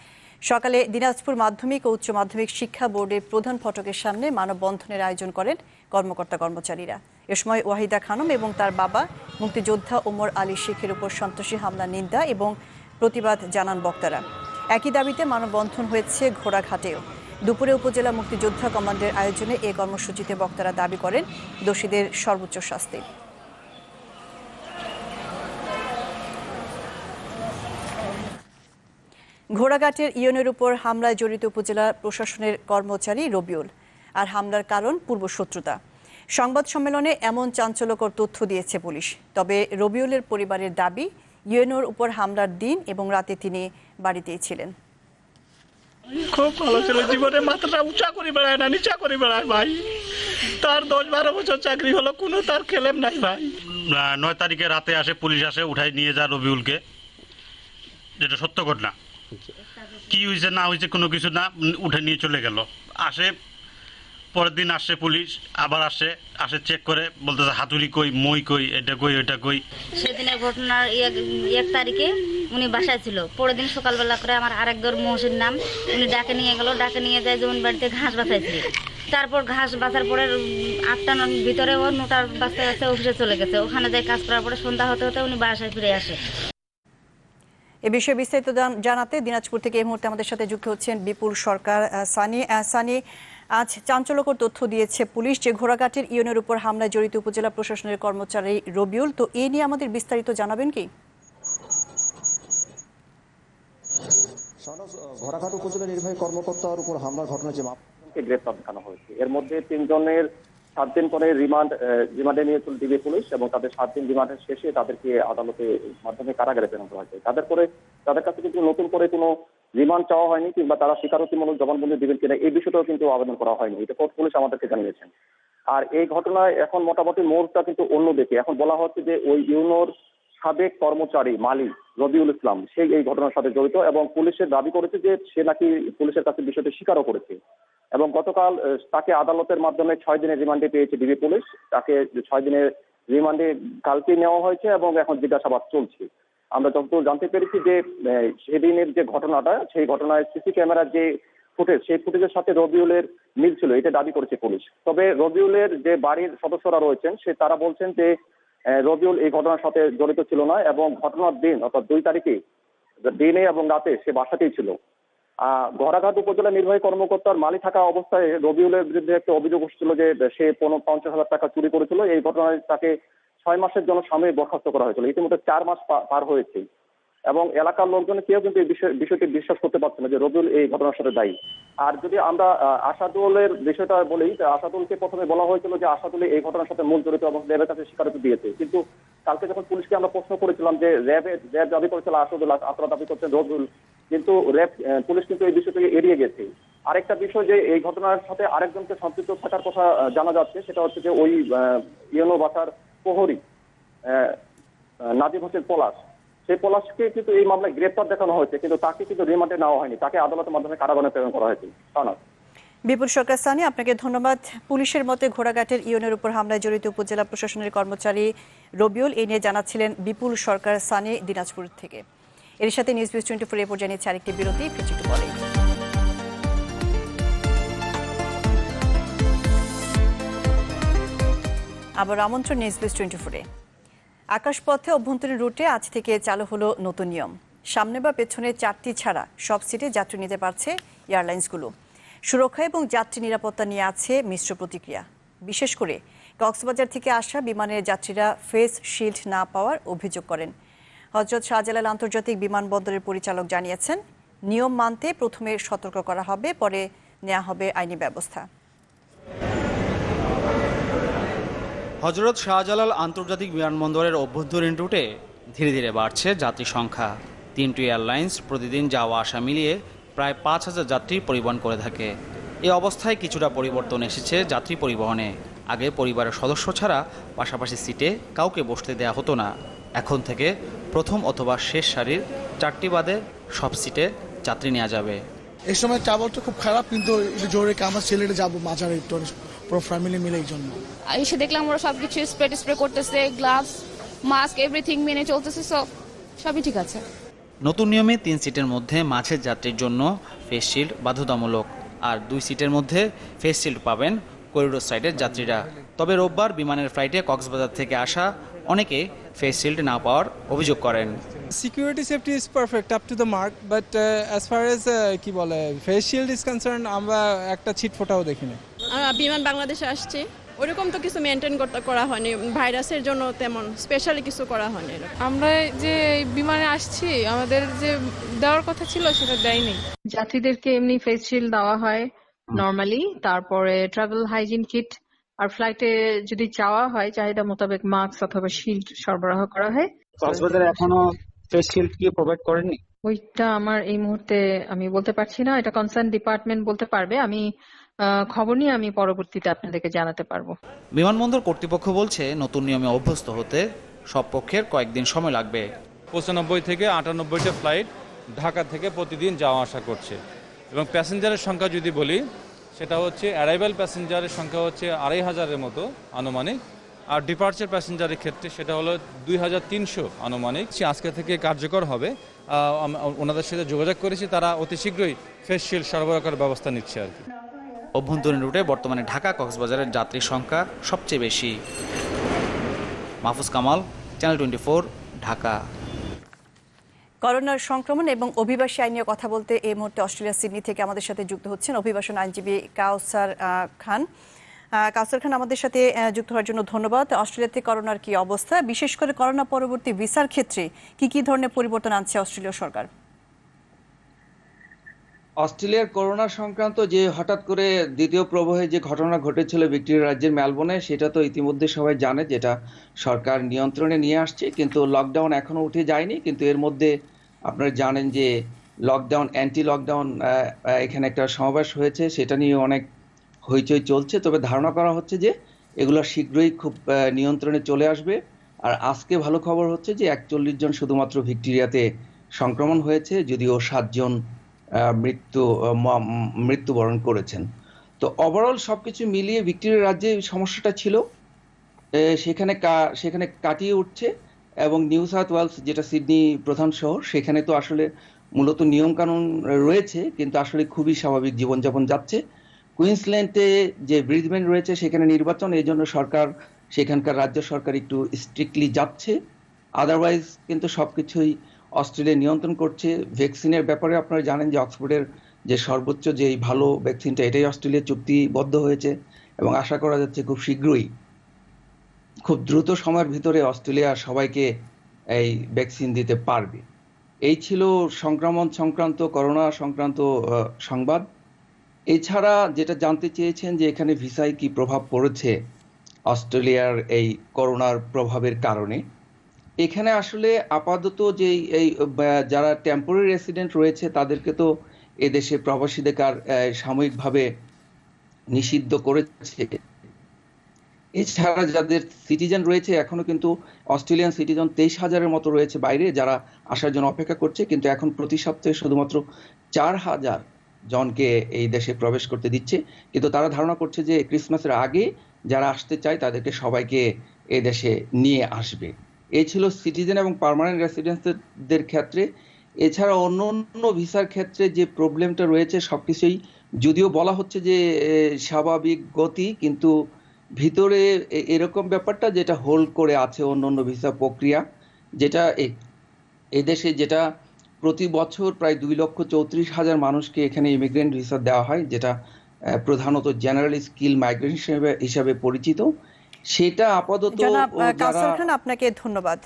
সকালে দিনাজপুর মাধ্যমিক ও উচ্চ মাধ্যমিক শিক্ষা বোর্ডের প্রধান ফটকের সামনে মানববন্ধনের আয়োজন করেন কর্মকর্তা কর্মচারীরা। এ সময় ওয়াহিদা খানম এবং তার বাবা মুক্তিযোদ্ধা ওমর আলী শেখের উপর সন্ত্রাসী হামলা নিন্দা এবং প্রতিবাদ জানান বক্তারা। একই দাবিতে মানববন্ধন হয়েছে ঘোড়াঘাটেও। দুপুরে উপজেলা মুক্তিযোদ্ধা কমান্ডের আয়োজনে এ কর্মসূচিতে বক্তারা দাবি করেন দোষীদের সর্বোচ্চ শাস্তি। ঘোড়াঘাটের ইউনের উপর হামলায় জড়িত উপজেলা প্রশাসনের কর্মচারী রবিউল, আর হামলার কারণ পূর্বশত্রুতা। সংবাদ সম্মেলনে এমন চাঞ্চল্যকর তথ্য দিয়েছে পুলিশ। তবে রবিউলের পরিবারের দাবি, ইউএনওর উপর হামলার দিন এবং রাতে তিনি বাড়িতেই ছিলেন। খুব ভালো ছিল, জীবনে মাথাটা উঁচা করে বেড়ায় না, নিচা করে বেড়ায় ভাই। তার 10-12 বছর চাকরি হলো, কোনো তার খেলেম নাই ভাই। 9 তারিখে রাতে আসে, পুলিশ আসে, উঠাই নিয়ে যায় রবিউলকে, যেটা সত্য ঘটনা। কি হয়েছে না হয়েছে কোনো কিছু না, উঠে নিয়ে চলে গেল। আসে পরের দিন আসছে পুলিশ, আবার আসে চেক করে বলতেছে হাতুড়ি কই, মই কই, এটা কই, ওইটা কই। সেদিনের ঘটনার 1 তারিখে উনি বাসায় ছিল। পরের দিন সকালবেলা করে আমার আরেক দর মহসিন নাম, উনি ডাকে নিয়ে গেল, ডাকে নিয়ে যায় জমিন বাড়িতে ঘাস বাছাইছিল। তারপর ঘাস বাছার পরে 8টার ভিতরে ও 9টার বাচ্চা অফিসে চলে গেছে। ওখানে যায় কাজ করার পরে সন্ধ্যা হতে হতে উনি বাসায় ফিরে আসে। এ বিষয়ে বিস্তারিত জানাতে দিনাজপুর থেকে এই মুহূর্তে আমাদের সাথে যুক্ত হচ্ছেন বিপুল সরকার। সানি, আজ চাঞ্চল্যকর তথ্য দিয়েছে পুলিশ যে ঘোড়াঘাটের ইউনের উপর হামলায় জড়িত উপজেলা প্রশাসনের কর্মচারী রবিউল, তো এ নিয়ে আমাদের বিস্তারিত জানাবেন কি? ঘোড়াঘাট উপজেলা নির্বাহী কর্মকর্তার উপর হামলার ঘটনা যে গ্রেপ্তার দেখানো হয়েছে, এর মধ্যে 3 জনের 7 দিন পরে রিমান্ডে নিয়ে দিবে পুলিশ এবং তাদের 7 দিন রিমান্ডের শেষে তাদেরকে আদালতের মাধ্যমে কারাগারে প্রেরণ করা হয়েছে। তাদের কাছে কিন্তু নতুন করে কোনো রিমান্ড চাওয়া হয়নি কিংবা তারা স্বীকারোক্তিমূলক জবানবন্দি দিবেন কিনা এই বিষয়টাও কিন্তু আবেদন করা হয়নি, এটা কোর্ট পুলিশ আমাদেরকে জানিয়েছেন। আর এই ঘটনায় এখন মোটামুটি মোড়টা কিন্তু অন্যদিকে। এখন বলা হচ্ছে যে ওই ইউনোর সাবেক কর্মচারী মালিক রবিউল ইসলাম, সে এই ঘটনার সাথে জড়িত এবং পুলিশের দাবি করেছে যে সে নাকি পুলিশের কাছে বিষয়টি স্বীকারও করেছে এবং গতকাল তাকে আদালতের মাধ্যমে 6 দিনের রিমান্ডে পেয়েছে ডিবি পুলিশ। তাকে 6 দিনের রিমান্ডে কালকে নেওয়া হয়েছে এবং এখন জিজ্ঞাসাবাদ চলছে। আমরা যতদূর জানতে পেরেছি যে সেদিনের যে ঘটনাটা, সেই ঘটনায় সিসি ক্যামেরার যে ফুটেজ, সেই ফুটেজের সাথে রবিউলের মিল ছিল, এটা দাবি করেছে পুলিশ। তবে রবিউলের যে বাড়ির সদস্যরা রয়েছেন তারা বলছেন যে রবিউল এই ঘটনার সাথে জড়িত ছিল না এবং ঘটনার দিন অর্থাৎ 2 তারিখে দিনে এবং রাতে সে বাসাতেই ছিল ঘোড়াঘাট উপজেলা নির্বাহী কর্মকর্তার মালি থাকা অবস্থায় রবিউলের বিরুদ্ধে একটা অভিযোগ উঠছিল যে সে 50,000 টাকা চুরি করেছিল। এই ঘটনায় তাকে 6 মাসের জন্য সাময়িক বরখাস্ত করা হয়েছিল। ইতিমধ্যে 4 মাস পার হয়েছে এবং এলাকার লোকজন কেউ কিন্তু এই বিষয়টি বিশ্বাস করতে পারছে না যে রবিউল এই ঘটনার সাথে দায়ী। আর যদি আমরা আশাদুলের বিষয়টা বলি, আশাদুলকে প্রথমে বলা হয়েছিল যে আশাদুল এই ঘটনার সাথে মূল জড়িত এবং র্যাবের কাছে স্বীকারোক্তি দিয়েছে, কিন্তু কালকে যখন পুলিশকে আমরা প্রশ্ন করেছিলাম যে র্যাব দাবি করেছিল আশাদুল, আপনারা দাবি করছেন রবিউল, কিন্তু র্যাব পুলিশ কিন্তু এই বিষয়টাকে এড়িয়ে গেছে। আরেকটা বিষয় যে এই ঘটনার সাথে আরেকজনকে সম্পৃক্ত থাকার কথা জানা যাচ্ছে, সেটা হচ্ছে যে ওই ইয়েলো বাসার প্রহরী নাজিব হোসেন পলাশ, সেই পলাশকে কিন্তু এই মামলায় গ্রেপ্তার দেখানো হয়েছে, কিন্তু তাকে কিন্তু রিমান্ডে নেওয়া হয়নি, তাকে আদালতের মাধ্যমে কারাগারে প্রেরণ করা হয়েছে। বিপুল সরকার সানি, আপনাকে ধন্যবাদ। পুলিশের মতে ঘোড়াঘাটের ইউনের উপর হামলায় জড়িত উপজেলা প্রশাসনের কর্মচারী রবিউল এই নিয়ে জানাচ্ছিলেন বিপুল সরকার সানি দিনাজপুর থেকে। এর সাথে নিউজ 24 এরপর জানিয়েছে আরেকটি বিরতি, ফিরছি পরে। আবার আমন্ত্রণ নিউজ 24-এ। আকাশপথে অভ্যন্তরীণ রুটে আজ থেকে চালু হলো নতুন নিয়ম। সামনে বা পেছনে 4টি ছাড়া সব সিটে যাত্রী নিতে পারছে এয়ারলাইন্সগুলো। সুরক্ষা এবং যাত্রী নিরাপত্তা নিয়ে আছে মিশ্র প্রতিক্রিয়া। বিশেষ করে কক্সবাজার থেকে আসা বিমানের যাত্রীরা ফেস শিল্ড না পাওয়ার অভিযোগ করেন। হযরত শাহজালাল আন্তর্জাতিক বিমানবন্দরের পরিচালক জানিয়েছেন, নিয়ম মানতে প্রথমে সতর্ক করা হবে, পরে নেওয়া হবে আইনি ব্যবস্থা। হযরত শাহজালাল আন্তর্জাতিক বিমানবন্দরের অভ্যন্তরীণ রুটে ধীরে ধীরে বাড়ছে যাত্রী সংখ্যা। 3টি এয়ারলাইন্স প্রতিদিন যাওয়া আসা মিলিয়ে প্রায় 5,000 যাত্রী পরিবহন করে থাকে। এই অবস্থায় কিছুটা পরিবর্তন এসেছে যাত্রী পরিবহনে। আগে পরিবারের সদস্য ছাড়া পাশাপাশি সিটে কাউকে বসতে দেওয়া হতো না। এখন থেকে প্রথম অথবা শেষ সারির 4টি বাদে সব সিটে যাত্রী নেওয়া যাবে। এই সময় ট্রাভেলটা খুব খারাপ, কিন্তু একটু জোরে আমার ছেলেটা যাবো মাঝারে একটু পুরো ফ্যামিলি মিলে এই জন্য এসে দেখলাম ওরা সবকিছু স্প্রে করতেছে, গ্লাভস মাস্ক এভরিথিং মেনে চলতেছে, সবই ঠিক আছে। নতুন নিয়মে 3 সিটের মধ্যে মাঝের যাত্রীর জন্য ফেস শিল্ড বাধ্যতামূলক, আর 2 সিটের মধ্যে ফেস শিল্ড পাবেন করিডোর সাইডের যাত্রীরা। তবে রোববার বিমানের ফ্লাইটে কক্সবাজার থেকে আসা অনেকে ফেস শিল্ড না পাওয়ার অভিযোগ করেন। Security safety is perfect up to the mark, but as far age কি বলে ফেস শিল্ড ইজ কনসার্ন আমরা একটা ছিট ফোটাও দেখিনি। বিমান বাংলাদেশে আসছে, ওরকম তো কিছু মেনটেন করা হয়নি, ভাইরাসের জন্য তেমন স্পেশালি কিছু করা হয়নি। আমরা যে বিমানে আসছি আমাদের যে দেওয়ার কথা ছিল সেটা দেয়নি। যাত্রীদেরকে এমনি ফেস শিল্ড দেওয়া হয় নরমালি, তারপরে ট্রাভেল হাইজিন কিট, আর ফ্লাইটে যদি চাওয়া হয় চাহিদা মোতাবেক মাস্ক অথবা শিল্ড সরবরাহ করা হয়। কক্সবাজারে এখনো ফেস শিল্ড কি প্রোভাইড করেননি? ওইটা আমার এই মুহূর্তে আমি বলতে পারছি না, এটা কনসার্ন ডিপার্টমেন্ট বলতে পারবে। আমি খবর নিয়ে আমি পরবর্তীতে আপনাদেরকে জানাতে পারবো। বিমানবন্দর কর্তৃপক্ষ বলছে নতুন নিয়মে অভ্যস্ত হতে সব পক্ষের কয়েকদিন সময় লাগবে। 95 থেকে 98টা ফ্লাইট ঢাকা থেকে প্রতিদিন যাওয়া আসা করছে, এবং প্যাসেঞ্জারের সংখ্যা যদি বলি সেটা হচ্ছে অ্যারাইভাল প্যাসেঞ্জারের সংখ্যা হচ্ছে 2,500-এর মতো আনুমানিক, আর ডিপার্চার প্যাসেঞ্জারের ক্ষেত্রে সেটা হলো 2,300 আনুমানিক। আজকে থেকে কার্যকর হবে। ওনাদের সাথে যোগাযোগ করেছি, তারা অতি শীঘ্রই ফেস শিল্ড সরবরাহ করার ব্যবস্থা নিচ্ছে আর কি। অভ্যন্তরীণ রুটে বর্তমানে ঢাকা কক্সবাজারের যাত্রীর সংখ্যা সবচেয়ে বেশি। মাহফুজ কামাল, চ্যানেল 24, ঢাকা। করোনার সংক্রমণ এবং অভিবাসী আইন নিয়ে কথা বলতে এই মুহূর্তে অস্ট্রেলিয়ার সিডনি থেকে আমাদের সাথে যুক্ত হচ্ছেন অভিবাসন আইনজীবী কাউসার খান। কাউসার খান, আমাদের সাথে যুক্ত হওয়ার জন্য ধন্যবাদ। অস্ট্রেলিয়াতে করোনার কি অবস্থা, বিশেষ করে করোনা পরবর্তী ভিসার ক্ষেত্রে কি ধরনের পরিবর্তন আনছে অস্ট্রেলীয় সরকার? অস্ট্রেলিয়ার করোনা সংক্রান্ত যে হঠাৎ করে দ্বিতীয় প্রবাহে যে ঘটনা ঘটেছিল ভিক্টোরিয়া রাজ্যের মেলবোর্নে, সেটা তো ইতিমধ্যে সবাই জানে, যেটা সরকার নিয়ন্ত্রণে নিয়ে আসছে, কিন্তু লকডাউন এখনো উঠে যায়নি। কিন্তু এর মধ্যে আপনারা জানেন যে লকডাউন, অ্যান্টি লকডাউন, এখানে একটা সমাবেশ হয়েছে, সেটা নিয়ে অনেক হইচই চলছে। তবে ধারণা করা হচ্ছে যে এগুলো শীঘ্রই খুব নিয়ন্ত্রণে চলে আসবে। আর আজকে ভালো খবর হচ্ছে যে 41 জন শুধুমাত্র ভিক্টোরিয়াতে সংক্রমণ হয়েছে, যদিও 7 জন মৃত্যুবরণ করেছেন। তো ওভারঅল সবকিছু মিলিয়ে ভিক্টোরিয়া রাজ্যে সমস্যাটা ছিল, সেখানে কাটিয়ে উঠছে। এবং নিউ সাউথ ওয়েলস, যেটা সিডনি প্রধান শহর, সেখানে তো আসলে মূলত নিয়মকানুন রয়েছে, কিন্তু আসলে খুবই স্বাভাবিক জীবনযাপন যাচ্ছে। কুইন্সল্যান্ডে যে ব্রিসবেন রয়েছে সেখানে নির্বাচন, এই জন্য সরকার, সেখানকার রাজ্য সরকার একটু স্ট্রিক্টলি যাচ্ছে। আদারওয়াইজ কিন্তু সবকিছুই অস্ট্রেলিয়া নিয়ন্ত্রণ করছে। ভ্যাকসিনের ব্যাপারে আপনারা জানেন যে অক্সফোর্ডের যে সর্বোচ্চ যে এই ভালো ভ্যাকসিনটা, এটাই অস্ট্রেলিয়া চুক্তিবদ্ধ হয়েছে এবং আশা করা যাচ্ছে খুব শীঘ্রই, খুব দ্রুত সময়ের ভিতরে অস্ট্রেলিয়া সবাইকে এই ভ্যাকসিন দিতে পারবে। এই ছিল সংক্রমণ সংক্রান্ত, করোনা সংক্রান্ত সংবাদ। এছাড়া যেটা জানতে চেয়েছেন যে এখানে ভিসায় কি প্রভাব পড়েছে অস্ট্রেলিয়ার এই করোনার প্রভাবের কারণে, এখানে আসলে আপাতত যে এই যারা টেম্পোরারি রেসিডেন্ট রয়েছে তাদেরকে তো এদেশে প্রবাসীদের সাময়িকভাবে নিষিদ্ধ করেছে। এছাড়া যাদের সিটিজেন রয়েছে, এখনো কিন্তু অস্ট্রেলিয়ান সিটিজেন 23,000-এর মতো রয়েছে বাইরে, যারা আসার জন্য অপেক্ষা করছে, কিন্তু এখন প্রতি সপ্তাহে শুধুমাত্র 4,000 জনকে এই দেশে প্রবেশ করতে দিচ্ছে। কিন্তু তারা ধারণা করছে যে ক্রিসমাসের আগে যারা আসতে চায় তাদেরকে সবাইকে এই দেশে নিয়ে আসবে। এই ছিল সিটিজেন এবং পার্মানেন্ট রেসিডেন্টদের ক্ষেত্রে। এছাড়া অন্য অন্য ভিসার ক্ষেত্রে যে প্রবলেমটা রয়েছে সবকিছুই যদিও বলা হচ্ছে যে স্বাভাবিক গতি, কিন্তু ভিতরে এরকম ব্যাপারটা যেটা হোল্ড করে আছে অন্য অন্য ভিসা প্রক্রিয়া, যেটা এদেশে যেটা প্রতি বছর প্রায় 2,34,000 মানুষকে এখানে ইমিগ্রেন্ট ভিসা দেওয়া হয়, যেটা প্রধানত জেনারেল স্কিল মাইগ্রেশন হিসাবে পরিচিত, সেটা আপাতত কাউসার খান, আপনাকে ধন্যবাদ।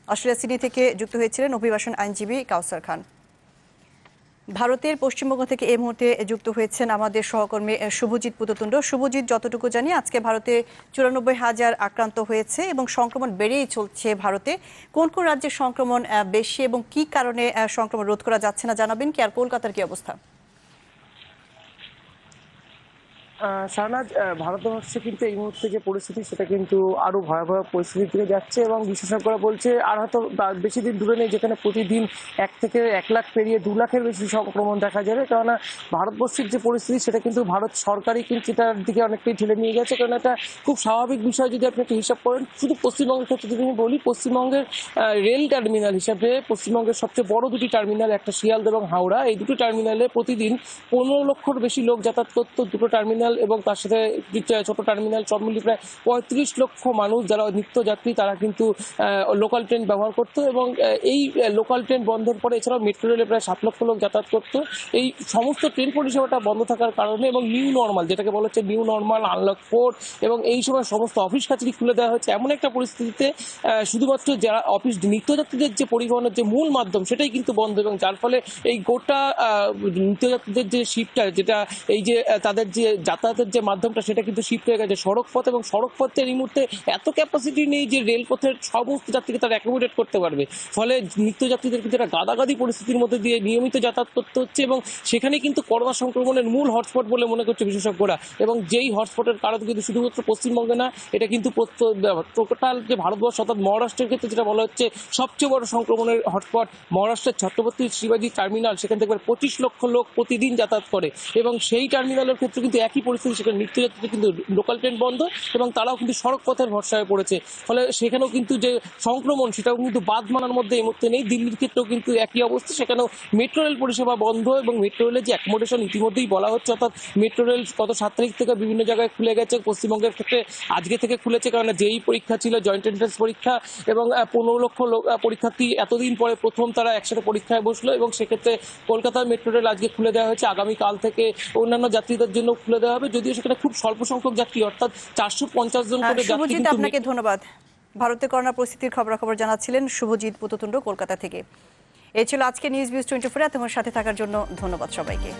অস্ট্রেলিয়া সিডনি থেকে যুক্ত হয়েছিলেন অভিবাসন আইনজীবী কাউসার খান। ভারতের পশ্চিমবঙ্গ থেকে এই মুহূর্তে যুক্ত হয়েছেন আমাদের সহকর্মী শুভজিৎ পুততুণ্ড। শুভজিৎ, যতটুকু জানি আজকে ভারতে 94,000 আক্রান্ত হয়েছে এবং সংক্রমণ বেড়েই চলছে ভারতে। কোন কোন রাজ্যের সংক্রমণ বেশি এবং কি কারণে সংক্রমণ রোধ করা যাচ্ছে না জানাবেন কি? আর কলকাতার কি অবস্থা? শাহনাজ, ভারতবর্ষে কিন্তু এই মুহূর্তে যে পরিস্থিতি সেটা কিন্তু আরো ভয়াবহ পরিস্থিতির দিকে যাচ্ছে এবং বিশেষজ্ঞরা বলছে আর হয়তো বেশি দিন দূরে নেই যেখানে প্রতিদিন 1 থেকে 1 লাখ পেরিয়ে 2 লাখের বেশি সংক্রমণ দেখা যাবে। কেননা ভারতবর্ষের যে পরিস্থিতি সেটা কিন্তু ভারত সরকারই কিন্তু এটার দিকে অনেকটাই ঠেলে নিয়ে গেছে। কারণ এটা খুব স্বাভাবিক বিষয় যদি আপনি একটা হিসাব করেন। শুধু পশ্চিমবঙ্গের ক্ষেত্রে যদি আমি বলি, পশ্চিমবঙ্গের রেল টার্মিনাল হিসাবে পশ্চিমবঙ্গের সবচেয়ে বড় দুটি টার্মিনাল, একটা শিয়ালদা এবং হাওড়া, এই দুটো টার্মিনালে প্রতিদিন 15 লক্ষর বেশি লোক যাতায়াত করতো। দুটো টার্মিনাল এবং তার সাথে ছোট টার্মিনাল সব মিলিয়ে প্রায় 35 লক্ষ মানুষ যারা নিত্যযাত্রী তারা কিন্তু লোকাল ট্রেন ব্যবহার করতো এবং এই লোকাল ট্রেন বন্ধের পরে এছাড়াও মেট্রো রেলে প্রায় 7 লক্ষ লোক যাতায়াত করতো। এই সমস্ত ট্রেন পরিষেবাটা বন্ধ থাকার কারণে এবং নিউ নর্মাল, যেটাকে বলা হচ্ছে নিউ নর্মাল, আনলক 4 এবং এই সময় সমস্ত অফিস কাছারি খুলে দেওয়া হচ্ছে, এমন একটা পরিস্থিতিতে শুধুমাত্র যারা অফিস নিত্যযাত্রীদের যে পরিবহনের যে মূল মাধ্যম সেটাই কিন্তু বন্ধ এবং যার ফলে এই গোটা নিত্যযাত্রীদের যে শিফটটা, যেটা এই যে তাদের যে যাতায়াতের যে মাধ্যমটা সেটা কিন্তু শিফট হয়ে গেছে সড়ক পথ এবং সড়ক পথের এই মুহূর্তে এত ক্যাপাসিটি নেই যে রেলপথের সমস্ত যাত্রীকে তারা অ্যাকোমোডেট করতে পারবে। ফলে নিত্যযাত্রীদের কিন্তু একটা গাদাগাদি পরিস্থিতির মধ্যে দিয়ে নিয়মিত যাতায়াত করতে হচ্ছে এবং সেখানে কিন্তু করোনা সংক্রমণের মূল হটস্পট বলে মনে করছে বিশেষজ্ঞরা। এবং যেই হটস্পটের কারণ কিন্তু শুধুমাত্র পশ্চিমবঙ্গে না, এটা কিন্তু টোটাল যে ভারতবর্ষ অর্থাৎ মহারাষ্ট্রের ক্ষেত্রে যেটা বলা হচ্ছে সবচেয়ে বড় সংক্রমণের হটস্পট মহারাষ্ট্রের ছত্রপতি শিবাজি টার্মিনাল। সেখান থেকে 25 লক্ষ লোক প্রতিদিন যাতায়াত করে এবং সেই টার্মিনালের ক্ষেত্রে কিন্তু একই পরিস্থিতি, সেখানে নিত্যযাত্রী কিন্তু লোকাল ট্রেন বন্ধ এবং তারাও কিন্তু সড়ক পথের ভরসায় পড়েছে। ফলে সেখানেও কিন্তু যে সংক্রমণ সেটাও কিন্তু বাদ মানার মধ্যে এই মুহূর্তে নেই। দিল্লির ক্ষেত্রেও কিন্তু একই অবস্থা, সেখানেও মেট্রো রেল পরিষেবা বন্ধ এবং মেট্রো রেলের যে অ্যাকোমোডেশন ইতিমধ্যেই বলা হচ্ছে, অর্থাৎ মেট্রো রেল গত 7 তারিখ থেকে বিভিন্ন জায়গায় খুলে গেছে। পশ্চিমবঙ্গের ক্ষেত্রে আজকে থেকে খুলেছে, কারণ যেই পরীক্ষা ছিল জয়েন্ট এন্ট্রান্স পরীক্ষা এবং 15 লক্ষ পরীক্ষার্থী এতদিন পরে প্রথম তারা একসাথে পরীক্ষায় বসলো এবং সেক্ষেত্রে কলকাতার মেট্রো রেল আজকে খুলে দেওয়া হয়েছে। আগামীকাল থেকে অন্যান্য যাত্রীদের জন্য খুলে দেওয়া হবে, যদিও সেখানে খুব স্বল্প সংখ্যক যাত্রী, অর্থাৎ 450 জন করে যাত্রী। আপনাকে ধন্যবাদ। ভারতের করোনা পরিস্থিতির খবরাখবর জানাচ্ছিলেন শুভজিৎ পুততুণ্ড কলকাতা থেকে। এই ছিল আজকে নিউজ ভিউজ 24। তোমার সাথে থাকার জন্য ধন্যবাদ সবাইকে।